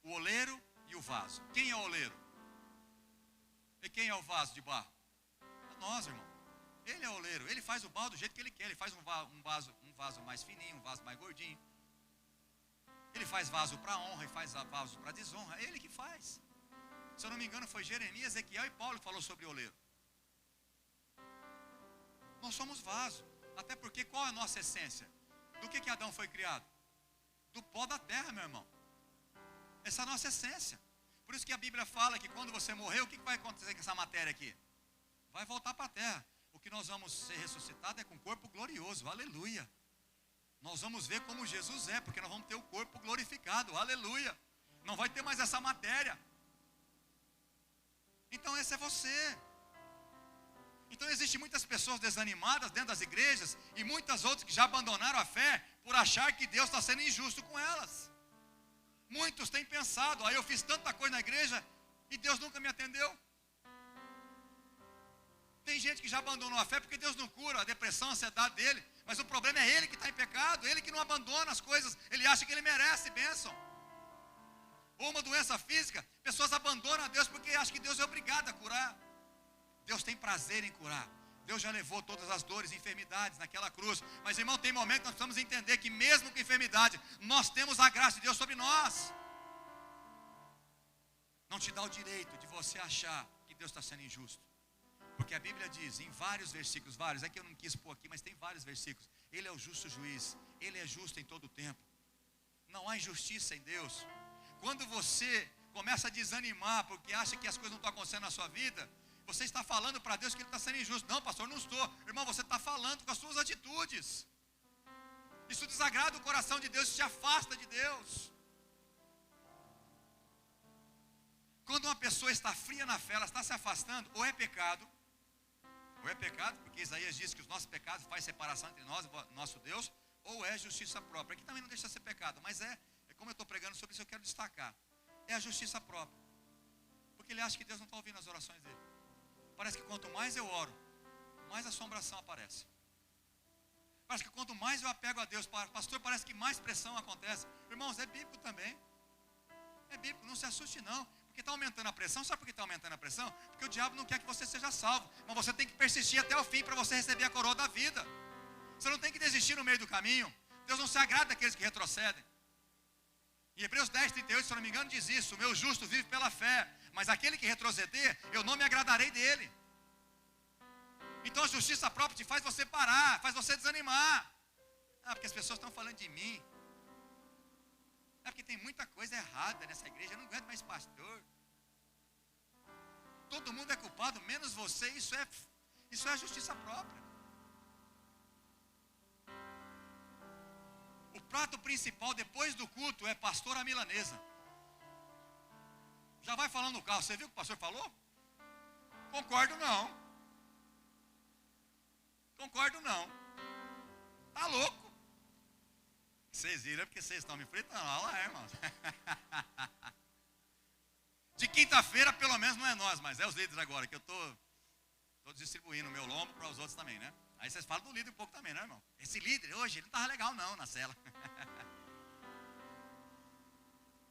o oleiro e o vaso. Quem é o oleiro? E quem é o vaso de barro? É nós, irmão. Ele é o oleiro. Ele faz o barro do jeito que ele quer. Ele faz um vaso mais fininho, um vaso mais gordinho. Ele faz vaso para honra e faz vaso para desonra. É ele que faz. Se eu não me engano, foi Jeremias, Ezequiel e Paulo que falou sobre o oleiro. Nós somos vaso. Até porque qual é a nossa essência? Do que Adão foi criado? Do pó da terra, meu irmão. Essa é a nossa essência. Por isso que a Bíblia fala que quando você morrer, o que vai acontecer com essa matéria aqui? Vai voltar para a terra. O que nós vamos ser ressuscitados é com corpo glorioso. Aleluia. Nós vamos ver como Jesus é, porque nós vamos ter o corpo glorificado. Aleluia. Não vai ter mais essa matéria. Então esse é você. Então existem muitas pessoas desanimadas dentro das igrejas e muitas outras que já abandonaram a fé por achar que Deus está sendo injusto com elas. Muitos têm pensado: eu fiz tanta coisa na igreja e Deus nunca me atendeu. Tem gente que já abandonou a fé porque Deus não cura a depressão, a ansiedade dele. Mas o problema é ele que está em pecado, ele que não abandona as coisas, ele acha que ele merece bênção. Ou uma doença física, pessoas abandonam a Deus porque acham que Deus é obrigado a curar. Deus tem prazer em curar. Deus já levou todas as dores e enfermidades naquela cruz. Mas, irmão, tem momentos que nós precisamos entender que mesmo com enfermidade, nós temos a graça de Deus sobre nós. Não te dá o direito de você achar que Deus está sendo injusto. Porque a Bíblia diz em vários versículos, é que eu não quis pôr aqui, mas tem vários versículos. Ele é o justo juiz, Ele é justo em todo o tempo. Não há injustiça em Deus. Quando você começa a desanimar porque acha que as coisas não estão acontecendo na sua vida, você está falando para Deus que Ele está sendo injusto. Não, pastor, não estou. Irmão, você está falando com as suas atitudes. Isso desagrada o coração de Deus, isso te afasta de Deus. Quando uma pessoa está fria na fé, ela está se afastando, ou é pecado, porque Isaías diz que os nossos pecados fazem separação entre nós e nosso Deus, ou é justiça própria. Aqui também não deixa de ser pecado, mas é como eu estou pregando sobre isso, eu quero destacar. É a justiça própria. Porque ele acha que Deus não está ouvindo as orações dele. Parece que quanto mais eu oro, mais assombração aparece. Parece que quanto mais eu apego a Deus, pastor, parece que mais pressão acontece. Irmãos, é bíblico também. É bíblico, não se assuste não. Porque está aumentando a pressão. Sabe por que está aumentando a pressão? Porque o diabo não quer que você seja salvo. Mas você tem que persistir até o fim para você receber a coroa da vida. Você não tem que desistir no meio do caminho. Deus não se agrada daqueles que retrocedem. Em Hebreus 10, 38, se eu não me engano, diz isso: o meu justo vive pela fé, mas aquele que retroceder, eu não me agradarei dele. Então a justiça própria te faz você parar, faz você desanimar. Porque as pessoas estão falando de mim. Porque tem muita coisa errada nessa igreja, eu não aguento mais pastor. Todo mundo é culpado, menos você. Isso é a justiça própria. O prato principal depois do culto é pastor à milanesa. Já vai falando no carro, você viu o que o pastor falou? Concordo não. Tá louco. Vocês viram porque vocês estão me fritando. Olha lá, irmãos. De quinta-feira, pelo menos, não é nós, mas é os líderes agora, que eu estou distribuindo o meu lombo para os outros também, né? Aí vocês falam do líder um pouco também, né, irmão? Esse líder, hoje, ele não estava legal não, na cela.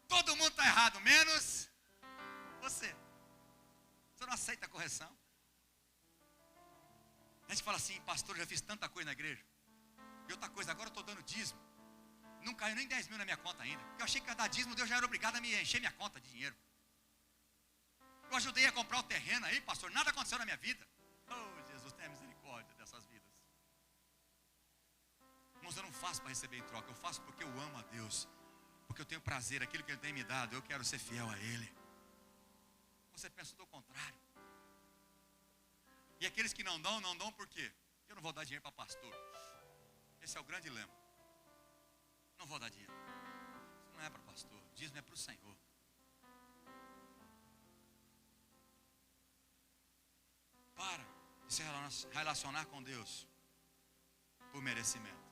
Todo mundo está errado, menos você. Você não aceita a correção. A gente fala assim: pastor, eu já fiz tanta coisa na igreja. E outra coisa, agora eu estou dando dízimo. Não caiu nem 10 mil na minha conta ainda. Porque eu achei que cada dízimo Deus já era obrigado a me encher minha conta de dinheiro. Eu ajudei a comprar o terreno aí, pastor. Nada aconteceu na minha vida. Oh, Jesus, tenha misericórdia dessas vidas. Irmãos, eu não faço para receber em troca. Eu faço porque eu amo a Deus. Porque eu tenho prazer. Aquilo que Ele tem me dado, eu quero ser fiel a Ele. Você pensa do contrário. E aqueles que não dão por quê? Eu não vou dar dinheiro para pastor. Esse é o grande dilema. Não vou dar dinheiro. Isso não é para pastor. Dízimo é para o Senhor. Para de se relacionar com Deus por merecimento.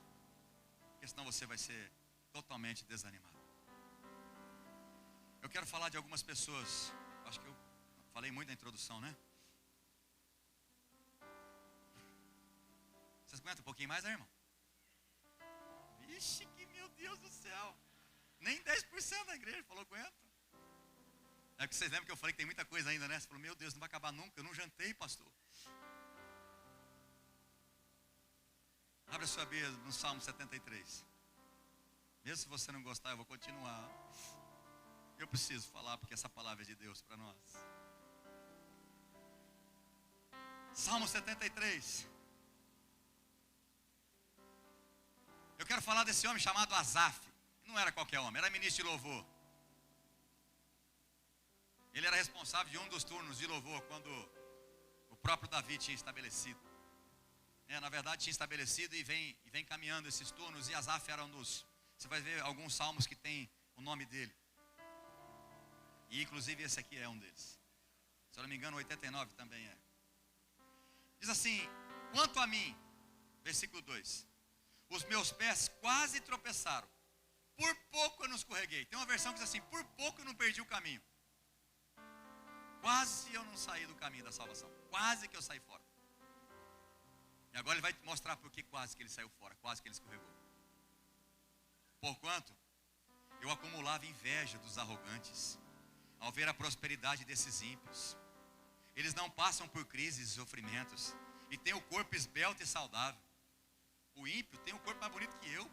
Porque senão você vai ser totalmente desanimado. Eu quero falar de algumas pessoas. Acho que eu falei muito na introdução, né? Vocês aguentam um pouquinho mais, né, irmão? Vixe, que meu Deus do céu. Nem 10% da igreja falou aguenta. É que vocês lembram que eu falei que tem muita coisa ainda, né? Você falou, meu Deus, não vai acabar nunca. Eu não jantei, pastor. Abra sua Bíblia no Salmo 73. Mesmo se você não gostar, eu vou continuar. Eu preciso falar porque essa palavra é de Deus para nós. Salmo 73. Eu quero falar desse homem chamado Asaf. Não era qualquer homem, era ministro de louvor. Ele era responsável de um dos turnos de louvor quando o próprio Davi tinha estabelecido. Na verdade tinha estabelecido e vem caminhando esses turnos. E Asaf era um dos... Você vai ver alguns salmos que tem o nome dele. E inclusive esse aqui é um deles. Se eu não me engano, 89 também é. Diz assim, quanto a mim, versículo 2. Os meus pés quase tropeçaram. Por pouco eu não escorreguei. Tem uma versão que diz assim, por pouco eu não perdi o caminho. Quase eu não saí do caminho da salvação. Quase que eu saí fora. E agora ele vai mostrar por que quase que ele saiu fora. Quase que ele escorregou. Porquanto eu acumulava inveja dos arrogantes, ao ver a prosperidade desses ímpios. Eles não passam por crises e sofrimentos, e têm o corpo esbelto e saudável. O ímpio tem um corpo mais bonito que eu.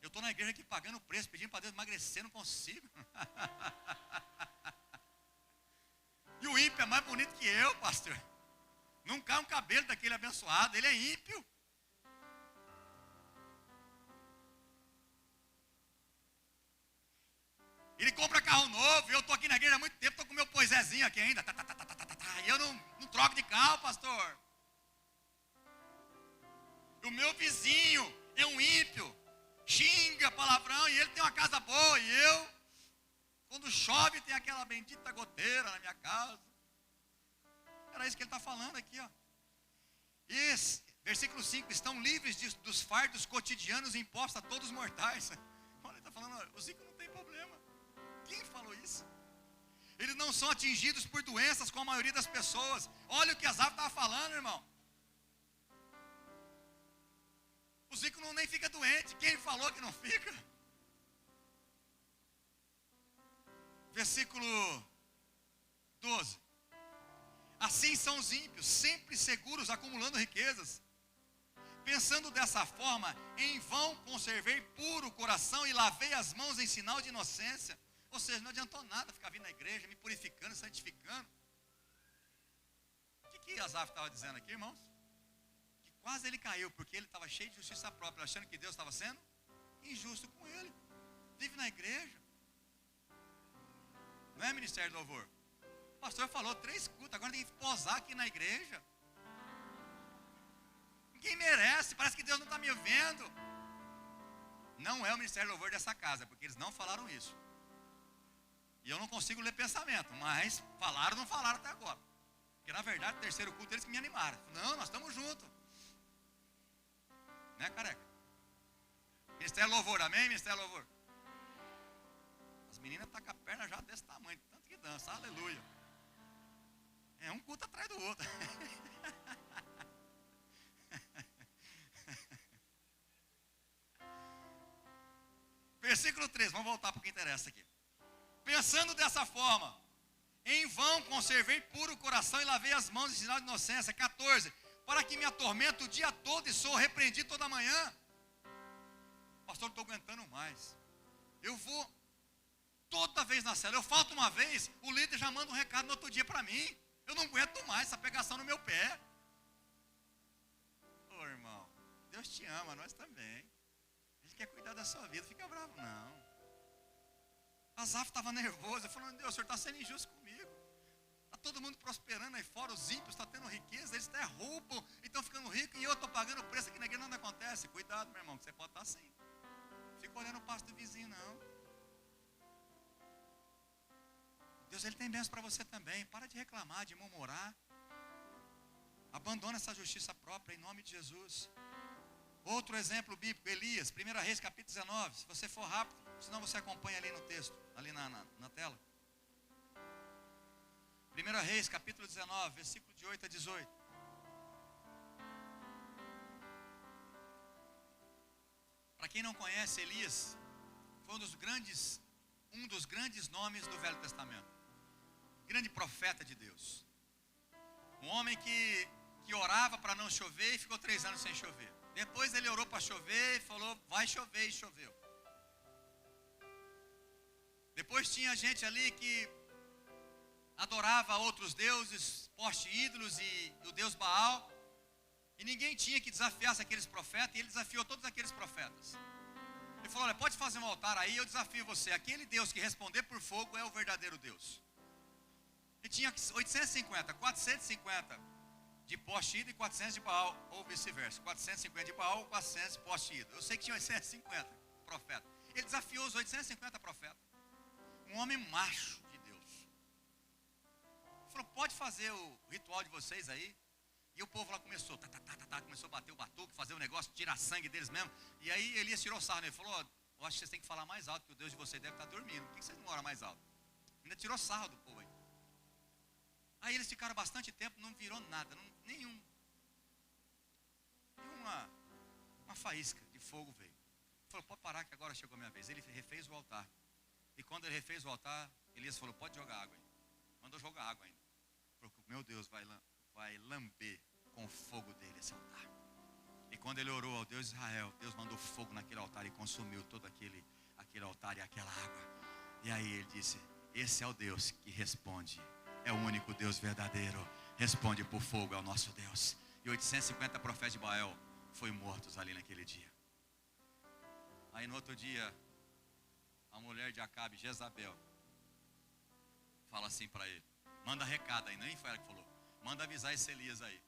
Eu estou na igreja aqui pagando o preço, pedindo para Deus emagrecer, não consigo. E o ímpio é mais bonito que eu, pastor. Não cai um cabelo daquele abençoado, ele é ímpio. Ele compra carro novo, eu estou aqui na igreja há muito tempo, estou com meu poisézinho aqui ainda. E eu não troco de carro, pastor. O meu vizinho é um ímpio, xinga palavrão, e ele tem uma casa boa, e eu, quando chove, tem aquela bendita goteira na minha casa. Era isso que ele está falando aqui, ó. Versículo 5, estão livres dos fardos cotidianos impostos a todos os mortais. Olha, ele está falando, ó, os ricos não tem problema. Quem falou isso? Eles não são atingidos por doenças como a maioria das pessoas. Olha o que Asaf estava falando, irmão. Os ricos nem ficam doentes. Quem falou que não fica? Versículo 12. Assim são os ímpios, sempre seguros, acumulando riquezas. Pensando dessa forma, em vão conservei puro o coração e lavei as mãos em sinal de inocência. Ou seja, não adiantou nada ficar vindo na igreja, me purificando, santificando. O que Asaf estava dizendo aqui, irmãos? Que quase ele caiu, porque ele estava cheio de justiça própria, achando que Deus estava sendo injusto com ele. Vive na igreja. Não é ministério de louvor. O pastor falou 3 cultos, agora tem que posar aqui na igreja. Ninguém merece, parece que Deus não está me vendo. Não é o ministério de louvor dessa casa, porque eles não falaram isso. E eu não consigo ler pensamento, mas falaram ou não falaram até agora. Porque na verdade, o 3º culto eles que me animaram. Não, nós estamos juntos. Né, careca? Ministério de louvor, amém? Ministério de louvor. As meninas estão com a perna já desse tamanho, tanto que dança, aleluia. É um culto atrás do outro. Versículo 3, vamos voltar para o que interessa aqui. Pensando dessa forma, em vão conservei puro o coração e lavei as mãos em sinal de inocência. 14, para que me atormento o dia todo e sou repreendido toda manhã. Pastor, não estou aguentando mais. mais. Eu vou toda vez na célula. Eu falto uma vez, o líder já manda um recado no outro dia para mim. Eu não aguento mais essa pegação no meu pé. Ô irmão, Deus te ama, nós também. Ele quer cuidar da sua vida, fica bravo não. Asaf estava nervoso, falando, Deus, o senhor está sendo injusto comigo. Está todo mundo prosperando aí fora, os ímpios estão tendo riqueza, eles até roubam e estão ficando ricos, e eu estou pagando o preço aqui na igreja, nada acontece. Cuidado, meu irmão, que você pode estar assim. Fica olhando o passo do vizinho, não. Deus, Ele tem bênção para você também. Para de reclamar, de murmurar. Abandona essa justiça própria, em nome de Jesus. Outro exemplo bíblico, Elias, 1 Reis, capítulo 19. Se você for rápido, senão você acompanha ali no texto, ali na tela. 1 Reis, capítulo 19, versículo de 8 a 18. Para quem não conhece, Elias foi um dos grandes nomes do Velho Testamento. Grande profeta de Deus. Um homem que orava para não chover e ficou 3 anos sem chover. Depois ele orou para chover e falou, vai chover, e choveu. Depois tinha gente ali que adorava outros deuses, poste ídolos e o deus Baal. E ninguém tinha que desafiasse aqueles profetas, e ele desafiou todos aqueles profetas. Ele falou, olha, pode fazer um altar aí, eu desafio você. Aquele Deus que responder por fogo é o verdadeiro Deus. E tinha 450 de poste ídolo e 400 de Baal, ou vice-versa. 450 de Baal, 400 de poste ídolo. Eu sei que tinha 850 profetas. Ele desafiou os 850 profetas. Um homem macho de Deus. Ele falou, pode fazer o ritual de vocês aí. E o povo lá começou, começou a bater o batuque, fazer um negócio, tirar sangue deles mesmo. E aí Elias tirou sarro nele, falou, eu acho que vocês têm que falar mais alto, que o Deus de vocês deve estar dormindo. Por que vocês não oram mais alto? Ainda tirou sarro do povo aí. Aí eles ficaram bastante tempo, não virou nada, nenhuma faísca de fogo veio. Ele falou, pode parar que agora chegou a minha vez. Ele refez o altar. E quando ele refez o altar, Elias falou, pode jogar água aí. Mandou jogar água ainda. Falou, meu Deus vai lamber com o fogo dele esse altar. E quando ele orou ao Deus de Israel, Deus mandou fogo naquele altar e consumiu todo aquele altar e aquela água. E aí ele disse, esse é o Deus que responde. É o único Deus verdadeiro. Responde por fogo, é o nosso Deus. E 850 profetas de Baal foram mortos ali naquele dia. Aí no outro dia, a mulher de Acabe, Jezabel, fala assim para ele, manda recado aí, nem foi ela que falou, manda avisar esse Elias aí,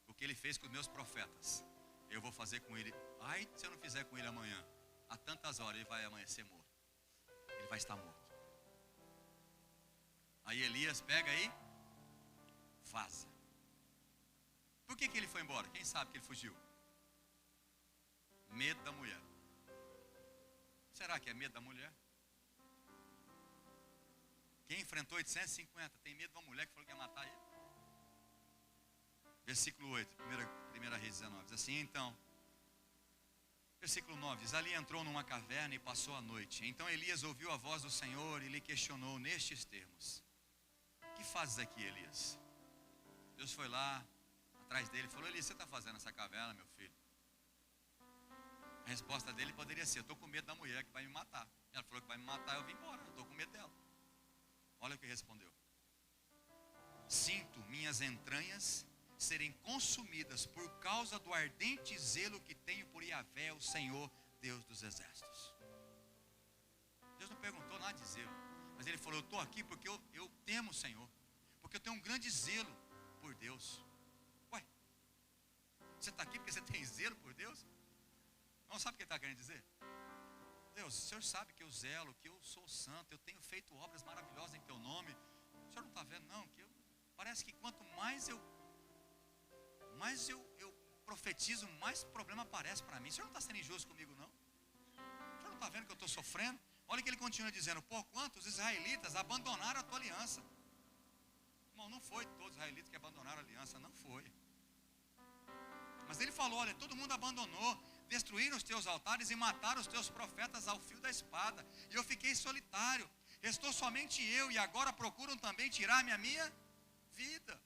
o que ele fez com os meus profetas, eu vou fazer com ele. Ai, se eu não fizer com ele amanhã, a tantas horas ele vai amanhecer morto, ele vai estar morto. Aí Elias pega aí, vaza. Por que ele foi embora? Quem sabe que ele fugiu? Medo da mulher. Será que é medo da mulher? Quem enfrentou 850 tem medo de uma mulher que falou que ia matar ele? Versículo 8, 1 Reis 19, diz assim, então, versículo 9, diz, ali entrou numa caverna e passou a noite. Então Elias ouviu a voz do Senhor e lhe questionou nestes termos, que fazes aqui, Elias? Deus foi lá, atrás dele, falou, Elias, você está fazendo essa caverna, meu filho? A resposta dele poderia ser, eu estou com medo da mulher que vai me matar. Ela falou que vai me matar, eu vim embora, eu estou com medo dela. Olha o que respondeu. Sinto minhas entranhas serem consumidas por causa do ardente zelo que tenho por Yahvé, o Senhor, Deus dos exércitos. Deus não perguntou nada de zelo, mas ele falou, eu estou aqui porque eu temo o Senhor, porque eu tenho um grande zelo por Deus. Ué, você está aqui porque você tem zelo por Deus? Não sabe o que ele está querendo dizer? Deus, o Senhor sabe que eu zelo, que eu sou santo, eu tenho feito obras maravilosas em teu nome. O Senhor não está vendo não, parece que quanto mais eu profetizo, mais problema aparece para mim. O Senhor não está sendo injusto comigo não? O Senhor não está vendo que eu estou sofrendo? Olha o que ele continua dizendo, porquanto os israelitas abandonaram a tua aliança. Irmão, não foi todos os israelitas que abandonaram a aliança, não foi. Mas ele falou, olha, todo mundo abandonou, destruíram os teus altares e mataram os teus profetas ao fio da espada. E eu fiquei solitário, restou somente eu, e agora procuram também tirar-me a minha vida.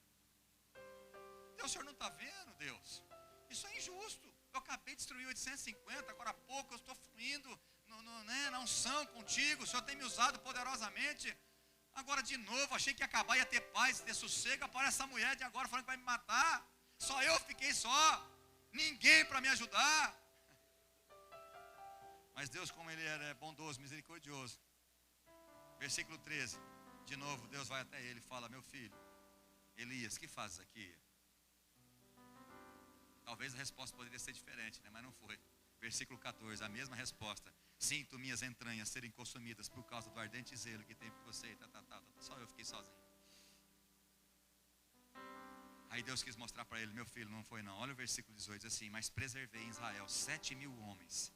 Deus, o Senhor não está vendo, Deus? Isso é injusto. Eu acabei de destruir 850, agora há pouco eu estou fluindo unção contigo, o Senhor tem me usado poderosamente. Agora de novo, achei que ia acabar, ia ter paz, ter sossego. Aparece essa mulher de agora falando que vai me matar. Só eu fiquei só, ninguém para me ajudar. Mas Deus, como Ele é bondoso, misericordioso. Versículo 13, de novo, Deus vai até ele e fala: meu filho, Elias, que fazes aqui? Talvez a resposta poderia ser diferente, né? Mas não foi. Versículo 14, a mesma resposta: sinto minhas entranhas serem consumidas por causa do ardente zelo que tem por você. Só eu fiquei sozinho. Aí Deus quis mostrar para ele: meu filho, não foi não. Olha o versículo 18, diz assim: mas preservei em Israel 7.000 homens,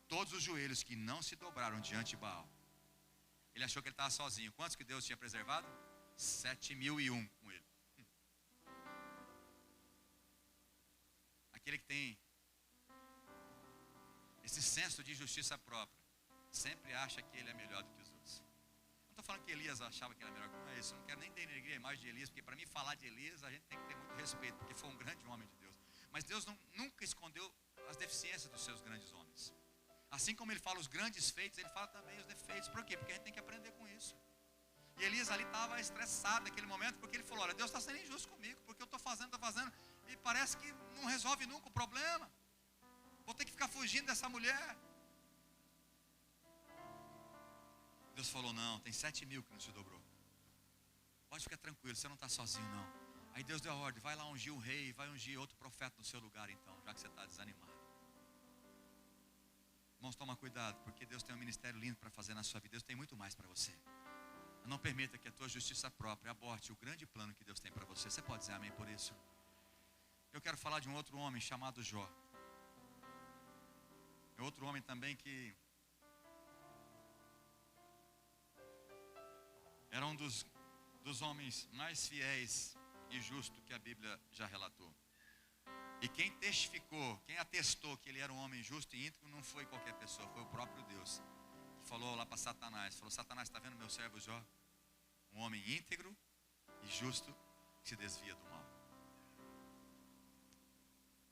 todos os joelhos que não se dobraram diante de Baal. Ele achou que ele estava sozinho. Quantos que Deus tinha preservado? 7.001 com ele. Aquele que tem esse senso de justiça própria, sempre acha que ele é melhor do que os outros. Não estou falando que Elias achava que ele era melhor, não é isso. Eu não quero nem denegrir a imagem de Elias, porque para mim falar de Elias, a gente tem que ter muito respeito, porque foi um grande homem de Deus. Mas Deus nunca escondeu as deficiências dos seus grandes homens. Assim como ele fala os grandes feitos, ele fala também os defeitos. Por quê? Porque a gente tem que aprender com isso. E Elias ali estava estressado naquele momento, porque ele falou: olha, Deus está sendo injusto comigo, porque eu estou fazendo, e parece que não resolve nunca o problema. Vou ter que ficar fugindo dessa mulher. Deus falou: não, tem 7.000 que não se dobrou. Pode ficar tranquilo, você não está sozinho não. Aí Deus deu a ordem: vai lá ungir um rei, vai ungir outro profeta no seu lugar então, já que você está desanimado. Irmãos, toma cuidado, porque Deus tem um ministério lindo para fazer na sua vida. Deus tem muito mais para você. Não permita que a tua justiça própria aborte o grande plano que Deus tem para você. Você pode dizer amém por isso? Eu quero falar de um outro homem chamado Jó. É outro homem também que era um dos homens mais fiéis e justos que a Bíblia já relatou. E quem testificou, quem atestou que ele era um homem justo e íntegro não foi qualquer pessoa, foi o próprio Deus. Que falou lá para Satanás, falou: Satanás, está vendo meu servo Jó? Um homem íntegro e justo que se desvia do mal.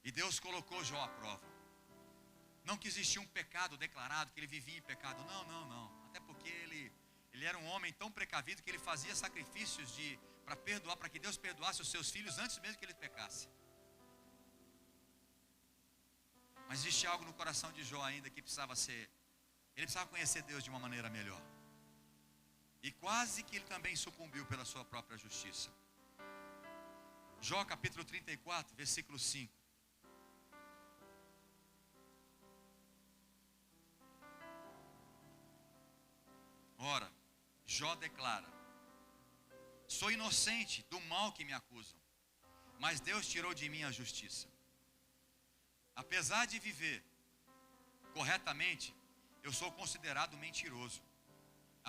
E Deus colocou Jó à prova. Não que existia um pecado declarado, que ele vivia em pecado, não. Até porque ele era um homem tão precavido que ele fazia sacrifícios para perdoar, para que Deus perdoasse os seus filhos antes mesmo que ele pecasse. Mas existe algo no coração de Jó ainda que ele precisava conhecer Deus de uma maneira melhor. E quase que ele também sucumbiu pela sua própria justiça. Jó capítulo 34, versículo 5. Ora, Jó declara: sou inocente do mal que me acusam, mas Deus tirou de mim a justiça. Apesar de viver corretamente, eu sou considerado mentiroso.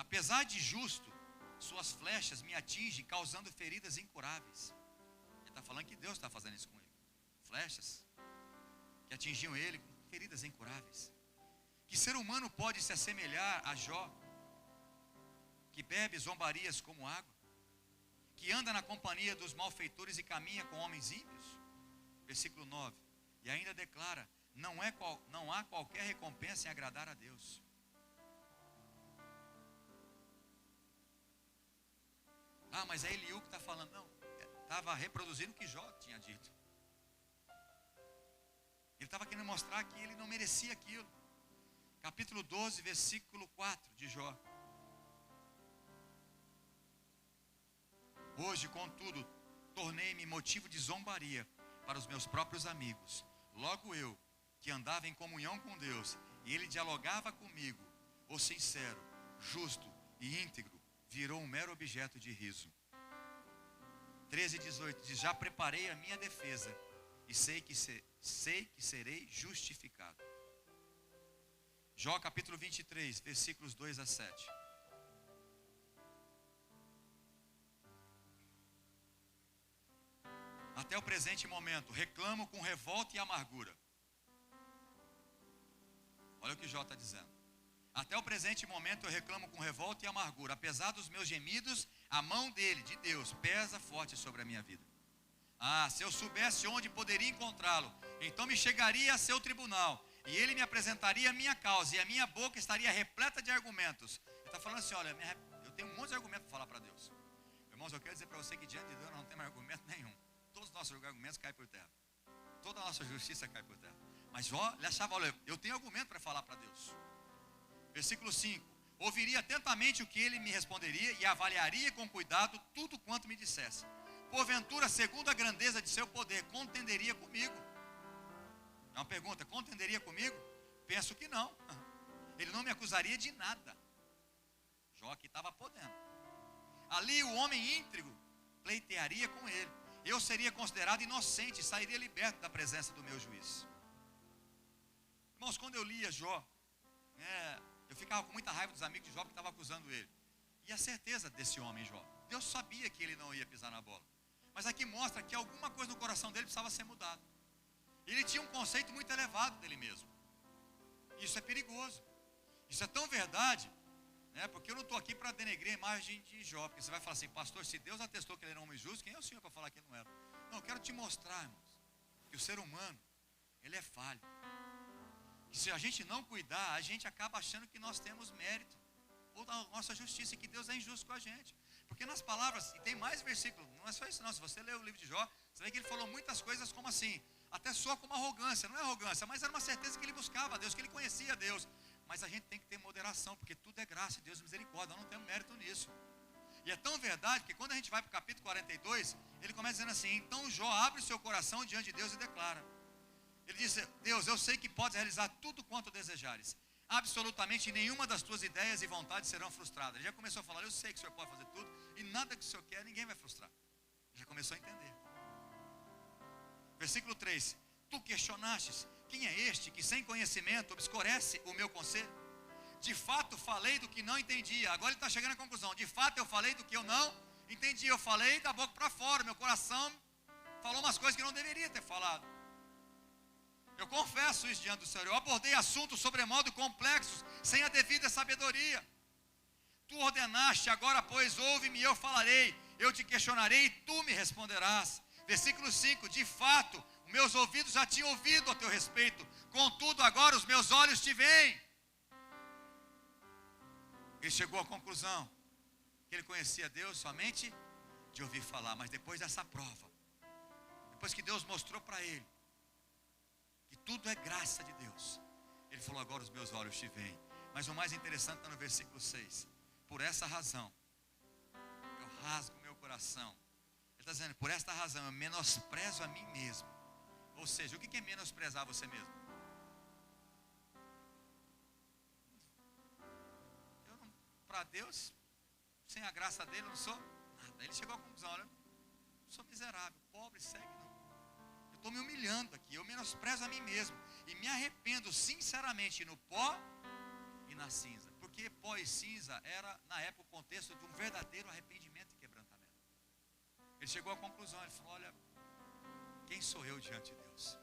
Apesar de justo, suas flechas me atingem, causando feridas incuráveis. Ele está falando que Deus está fazendo isso com ele. Flechas que atingiam ele com feridas incuráveis. Que ser humano pode se assemelhar a Jó, que bebe zombarias como água, que anda na companhia dos malfeitores e caminha com homens ímpios? Versículo 9. E ainda declara: não há qualquer recompensa em agradar a Deus. Ah, mas é Eliú que está falando. Não, estava reproduzindo o que Jó tinha dito. Ele estava querendo mostrar que ele não merecia aquilo. Capítulo 12, versículo 4 de Jó. Hoje, contudo, tornei-me motivo de zombaria para os meus próprios amigos. Logo eu, que andava em comunhão com Deus, e ele dialogava comigo, o sincero, justo e íntegro, virou um mero objeto de riso. 13:18 diz: já preparei a minha defesa, e sei que serei justificado. Jó capítulo 23, versículos 2 a 7. Até o presente momento, reclamo com revolta e amargura. Olha o que Jó está dizendo. Até o presente momento eu reclamo com revolta e amargura. Apesar dos meus gemidos, a mão dele, de Deus, pesa forte sobre a minha vida. Ah, se eu soubesse onde poderia encontrá-lo, então me chegaria a seu tribunal. e ele me apresentaria a minha causa, e a minha boca estaria repleta de argumentos. Ele está falando assim, olha, eu tenho um monte de argumento para falar para Deus. Irmãos, eu quero dizer para você que diante de Deus não tem mais argumento nenhum. Todos os nossos argumentos caem por terra. Toda a nossa justiça cai por terra. Mas Jó, ele achava, olha, eu tenho argumento para falar para Deus. Versículo 5. Ouviria atentamente o que ele me responderia e avaliaria com cuidado tudo quanto me dissesse. Porventura, segundo a grandeza de seu poder, contenderia comigo? É uma pergunta, contenderia comigo? Penso que não. Ele não me acusaria de nada. Jó aqui estava podendo. Ali o homem íntegro pleitearia com ele. Eu seria considerado inocente e sairia liberto da presença do meu juiz. Irmãos, quando eu lia Jó, eu ficava com muita raiva dos amigos de Jó que estavam acusando ele. E a certeza desse homem, Jó. Deus sabia que ele não ia pisar na bola. Mas aqui mostra que alguma coisa no coração dele precisava ser mudada. Ele tinha um conceito muito elevado dele mesmo. Isso é perigoso. Isso é tão verdade, porque eu não estou aqui para denegrir a imagem de Jó. Porque você vai falar assim, pastor, se Deus atestou que ele era um homem justo, quem é o senhor para falar que ele não era? Não, eu quero te mostrar, irmãos, que o ser humano, ele é falho. Que se a gente não cuidar, a gente acaba achando que nós temos mérito, ou da nossa justiça, e que Deus é injusto com a gente. Porque nas palavras, e tem mais versículos, não é só isso não, se você ler o livro de Jó, você vê que ele falou muitas coisas como assim, até soa como arrogância, não é arrogância, mas era uma certeza que ele buscava a Deus, que ele conhecia a Deus. Mas a gente tem que ter moderação, porque tudo é graça, Deus é misericórdia, nós não temos mérito nisso. E é tão verdade que quando a gente vai para o capítulo 42, ele começa dizendo assim, então Jó abre o seu coração diante de Deus e declara. Ele disse, Deus, eu sei que podes realizar tudo quanto desejares. Absolutamente nenhuma das tuas ideias e vontades serão frustradas. Ele já começou a falar, eu sei que o Senhor pode fazer tudo, e nada que o Senhor quer, ninguém vai frustrar. Ele já começou a entender. Versículo 3, tu questionastes, quem é este que sem conhecimento obscurece o meu conselho? De fato falei do que não entendia. Agora ele está chegando à conclusão, de fato eu falei do que eu não entendi. Eu falei da boca para fora, meu coração falou umas coisas que eu não deveria ter falado. Eu confesso isso diante do Senhor. Eu abordei assuntos sobremodo complexos, sem a devida sabedoria. Tu ordenaste, agora pois ouve-me e eu falarei. Eu te questionarei e tu me responderás. Versículo 5, de fato, meus ouvidos já tinham ouvido a teu respeito. Contudo, agora os meus olhos te veem. Ele chegou à conclusão que ele conhecia Deus somente de ouvir falar. Mas depois dessa prova, depois que Deus mostrou para ele que tudo é graça de Deus, ele falou, agora os meus olhos te veem. Mas o mais interessante está no versículo 6. Por essa razão, eu rasgo meu coração. Ele está dizendo, por esta razão, eu menosprezo a mim mesmo. Ou seja, o que é menosprezar você mesmo? Para Deus, sem a graça dele, eu não sou nada. Ele chegou à conclusão, olha, eu sou miserável, pobre, cego, não. Eu estou me humilhando aqui, eu menosprezo a mim mesmo. E me arrependo sinceramente no pó e na cinza. Porque pó e cinza era, na época, o contexto de um verdadeiro arrependimento e quebrantamento. Ele chegou à conclusão, ele falou, olha, quem sou eu diante de Deus?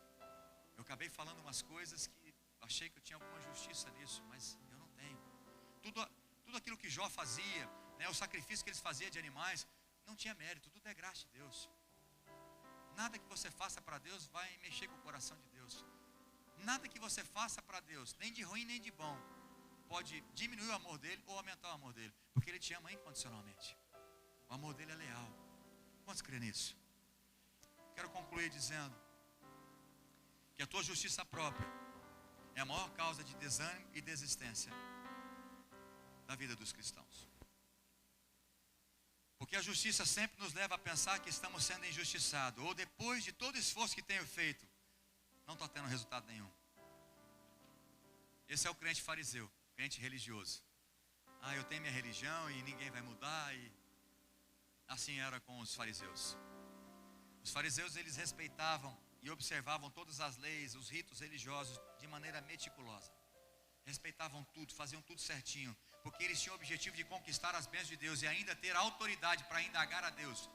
Eu acabei falando umas coisas que achei que eu tinha alguma justiça nisso, mas eu não tenho. Tudo aquilo que Jó fazia, o sacrifício que eles faziam de animais, não tinha mérito, tudo é graça de Deus. Nada que você faça para Deus vai mexer com o coração de Deus. Nada que você faça para Deus, nem de ruim nem de bom, pode diminuir o amor dele ou aumentar o amor dele, porque ele te ama incondicionalmente. O amor dele é leal. Quantos creem nisso? Quero concluir dizendo que a tua justiça própria é a maior causa de desânimo e desistência da vida dos cristãos. Porque a justiça sempre nos leva a pensar que estamos sendo injustiçados, ou depois de todo o esforço que tenho feito, não está tendo resultado nenhum. Esse é o crente fariseu, crente religioso. Eu tenho minha religião e ninguém vai mudar. E assim era com os fariseus. Os fariseus, eles respeitavam e observavam todas as leis, os ritos religiosos de maneira meticulosa. Respeitavam tudo, faziam tudo certinho, porque eles tinham o objetivo de conquistar as bênçãos de Deus e ainda ter autoridade para indagar a Deus,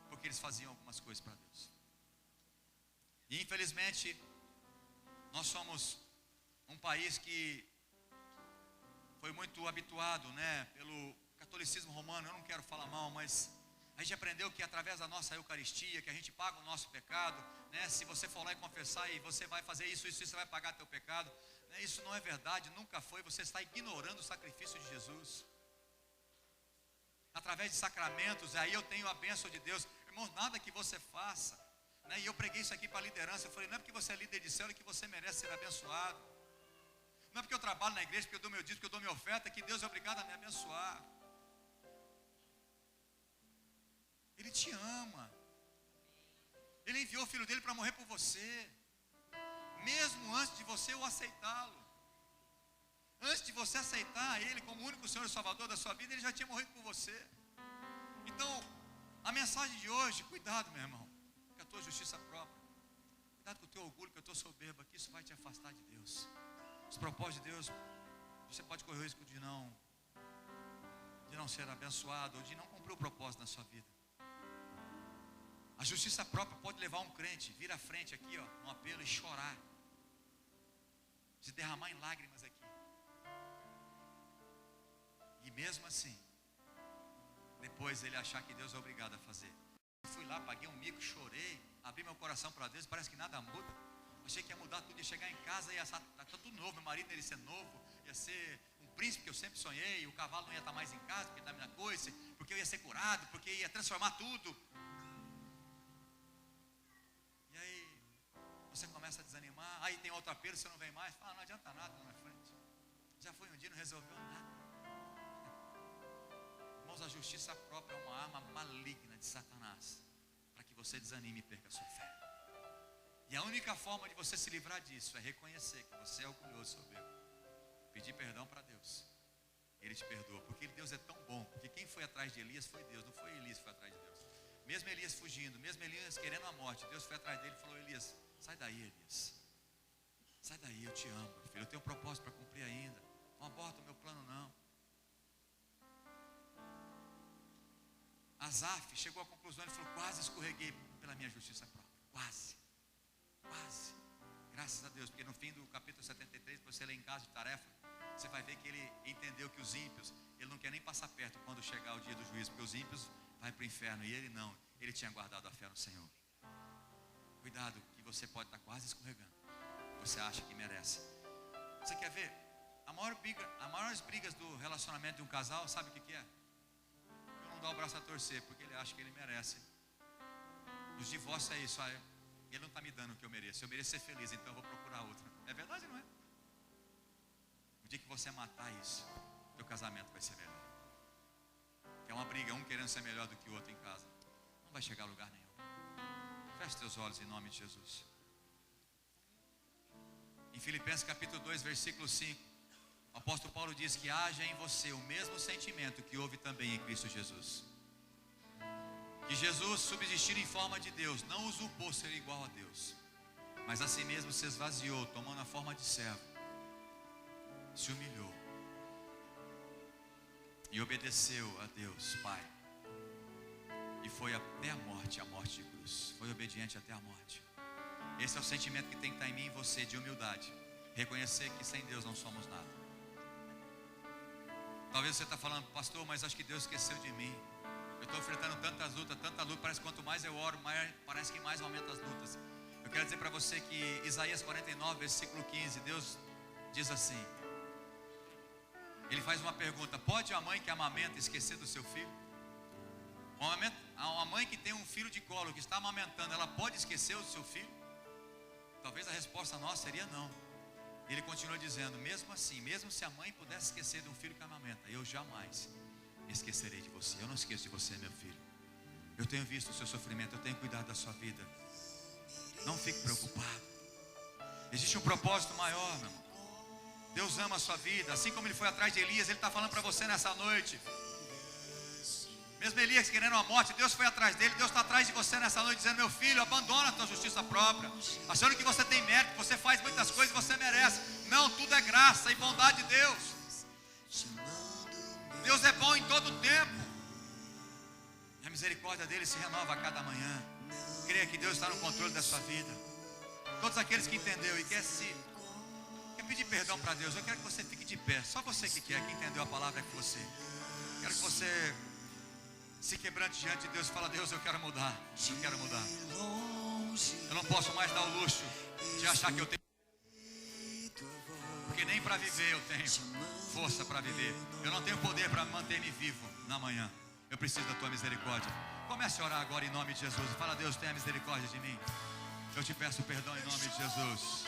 porque eles faziam algumas coisas para Deus. E infelizmente, nós somos um país que foi muito habituado, pelo catolicismo romano. Eu não quero falar mal, mas A gente aprendeu que através da nossa Eucaristia, que a gente paga o nosso pecado, né? Se você for lá e confessar e você vai fazer isso, você vai pagar teu pecado, né? Isso não é verdade, nunca foi. Você está ignorando o sacrifício de Jesus. Através de sacramentos, aí eu tenho a bênção de Deus. Irmãos, nada que você faça, né? E eu preguei isso aqui para a liderança. Eu falei, não é porque você é líder de célula que você merece ser abençoado. Não é porque eu trabalho na igreja, porque eu dou meu dízimo, porque eu dou minha oferta, que Deus é obrigado a me abençoar. Ele te ama. Ele enviou o filho dele para morrer por você, mesmo antes de você o aceitá-lo. Antes de você aceitar ele como o único Senhor e Salvador da sua vida, ele já tinha morrido por você. Então, a mensagem de hoje, cuidado, meu irmão, com a tua justiça própria. Cuidado com o teu orgulho, com a tua soberba, que isso vai te afastar de Deus. Os propósitos de Deus, você pode correr o risco de não ser abençoado, ou de não cumprir o propósito na sua vida. A justiça própria pode levar um crente vir à frente aqui, ó, no apelo e chorar, se derramar em lágrimas aqui. E mesmo assim, depois ele achar que Deus é obrigado a fazer. Eu fui lá, paguei um mico, chorei, abri meu coração para Deus, parece que nada muda. Achei que ia mudar tudo, ia chegar em casa e ia estar tudo novo, meu marido ia ser novo, ia ser um príncipe que eu sempre sonhei, o cavalo não ia estar mais em casa, porque da minha coisa, porque eu ia ser curado, porque ia transformar tudo. E aí, você começa a desanimar, aí tem outro apelo, você não vem mais, fala, não adianta nada na minha frente. Já foi um dia, não resolveu nada. Irmãos, a justiça própria é uma arma maligna de Satanás, para que você desanime e perca a sua fé. E a única forma de você se livrar disso é reconhecer que você é orgulhoso e soberbo. Pedir perdão para Deus. Ele te perdoa, porque Deus é tão bom. Porque quem foi atrás de Elias foi Deus, não foi Elias que foi atrás de Deus. Mesmo Elias fugindo, mesmo Elias querendo a morte, Deus foi atrás dele e falou, Elias, sai daí, Elias. Sai daí, eu te amo, filho, eu tenho um propósito para cumprir ainda. Não aborta o meu plano, não. Asaf chegou à conclusão, ele falou, quase escorreguei pela minha justiça própria. Quase. Graças a Deus, porque no fim do capítulo 73, você lê em casa de tarefa, você vai ver que ele entendeu que os ímpios, ele não quer nem passar perto quando chegar o dia do juízo, porque os ímpios vai para o inferno, e ele não, ele tinha guardado a fé no Senhor. Cuidado, que você pode estar quase escorregando, você acha que merece. Você quer ver? As maiores brigas do relacionamento de um casal, sabe o que é? Um não dá o braço a torcer, porque ele acha que ele merece. Os divórcios é isso, ele não está me dando o que eu mereço. Eu mereço ser feliz, então eu vou procurar outra. É verdade, não é? O dia que você matar isso, teu casamento vai ser melhor. É uma briga, um querendo ser melhor do que o outro em casa. Não vai chegar a lugar nenhum. Feche teus olhos em nome de Jesus. Em Filipenses capítulo 2, versículo 5, o apóstolo Paulo diz que haja em você o mesmo sentimento que houve também em Cristo Jesus. Que Jesus, subsistindo em forma de Deus, não usurpou ser igual a Deus, mas a si mesmo se esvaziou, tomando a forma de servo, se humilhou e obedeceu a Deus Pai, e foi até a morte de cruz. Foi obediente até a morte. Esse é o sentimento que tem que estar em mim e em você, de humildade. Reconhecer que sem Deus não somos nada. Talvez você está falando, pastor, mas acho que Deus esqueceu de mim. Eu estou enfrentando tanta luta, parece que quanto mais eu oro, parece que mais aumenta as lutas. Eu quero dizer para você que Isaías 49, versículo 15, Deus diz assim, Ele faz uma pergunta, pode a mãe que amamenta esquecer do seu filho? Uma mãe que tem um filho de colo, que está amamentando, ela pode esquecer do seu filho? Talvez a resposta nossa seria não. Ele continua dizendo, mesmo assim, mesmo se a mãe pudesse esquecer de um filho que amamenta, eu jamais esquecerei de você. Eu não esqueço de você, meu filho. Eu tenho visto o seu sofrimento, eu tenho cuidado da sua vida. Não fique preocupado. Existe um propósito maior, meu irmão. Deus ama a sua vida, assim como Ele foi atrás de Elias. Ele está falando para você nessa noite. Mesmo Elias querendo a morte, Deus foi atrás dele. Deus está atrás de você nessa noite, dizendo, meu filho, abandona a tua justiça própria, achando que você tem mérito, que você faz muitas coisas e você merece. Não, tudo é graça e bondade de Deus. Deus é bom em todo o tempo, e a misericórdia dele se renova a cada manhã. Creia que Deus está no controle da sua vida. Todos aqueles que entenderam e quer pedir perdão para Deus, eu quero que você fique de pé. Só você que quer, que entendeu a palavra é com você. Quero que você Se quebrante diante de Deus e fala: Deus, eu quero mudar. Eu quero mudar. Eu não posso mais dar o luxo de achar que eu tenho. Porque nem para viver eu tenho força para viver. Eu não tenho poder para manter-me vivo na manhã. Eu preciso da tua misericórdia. Comece a orar agora em nome de Jesus. Fala: Deus, tenha misericórdia de mim. Eu te peço perdão em nome de Jesus.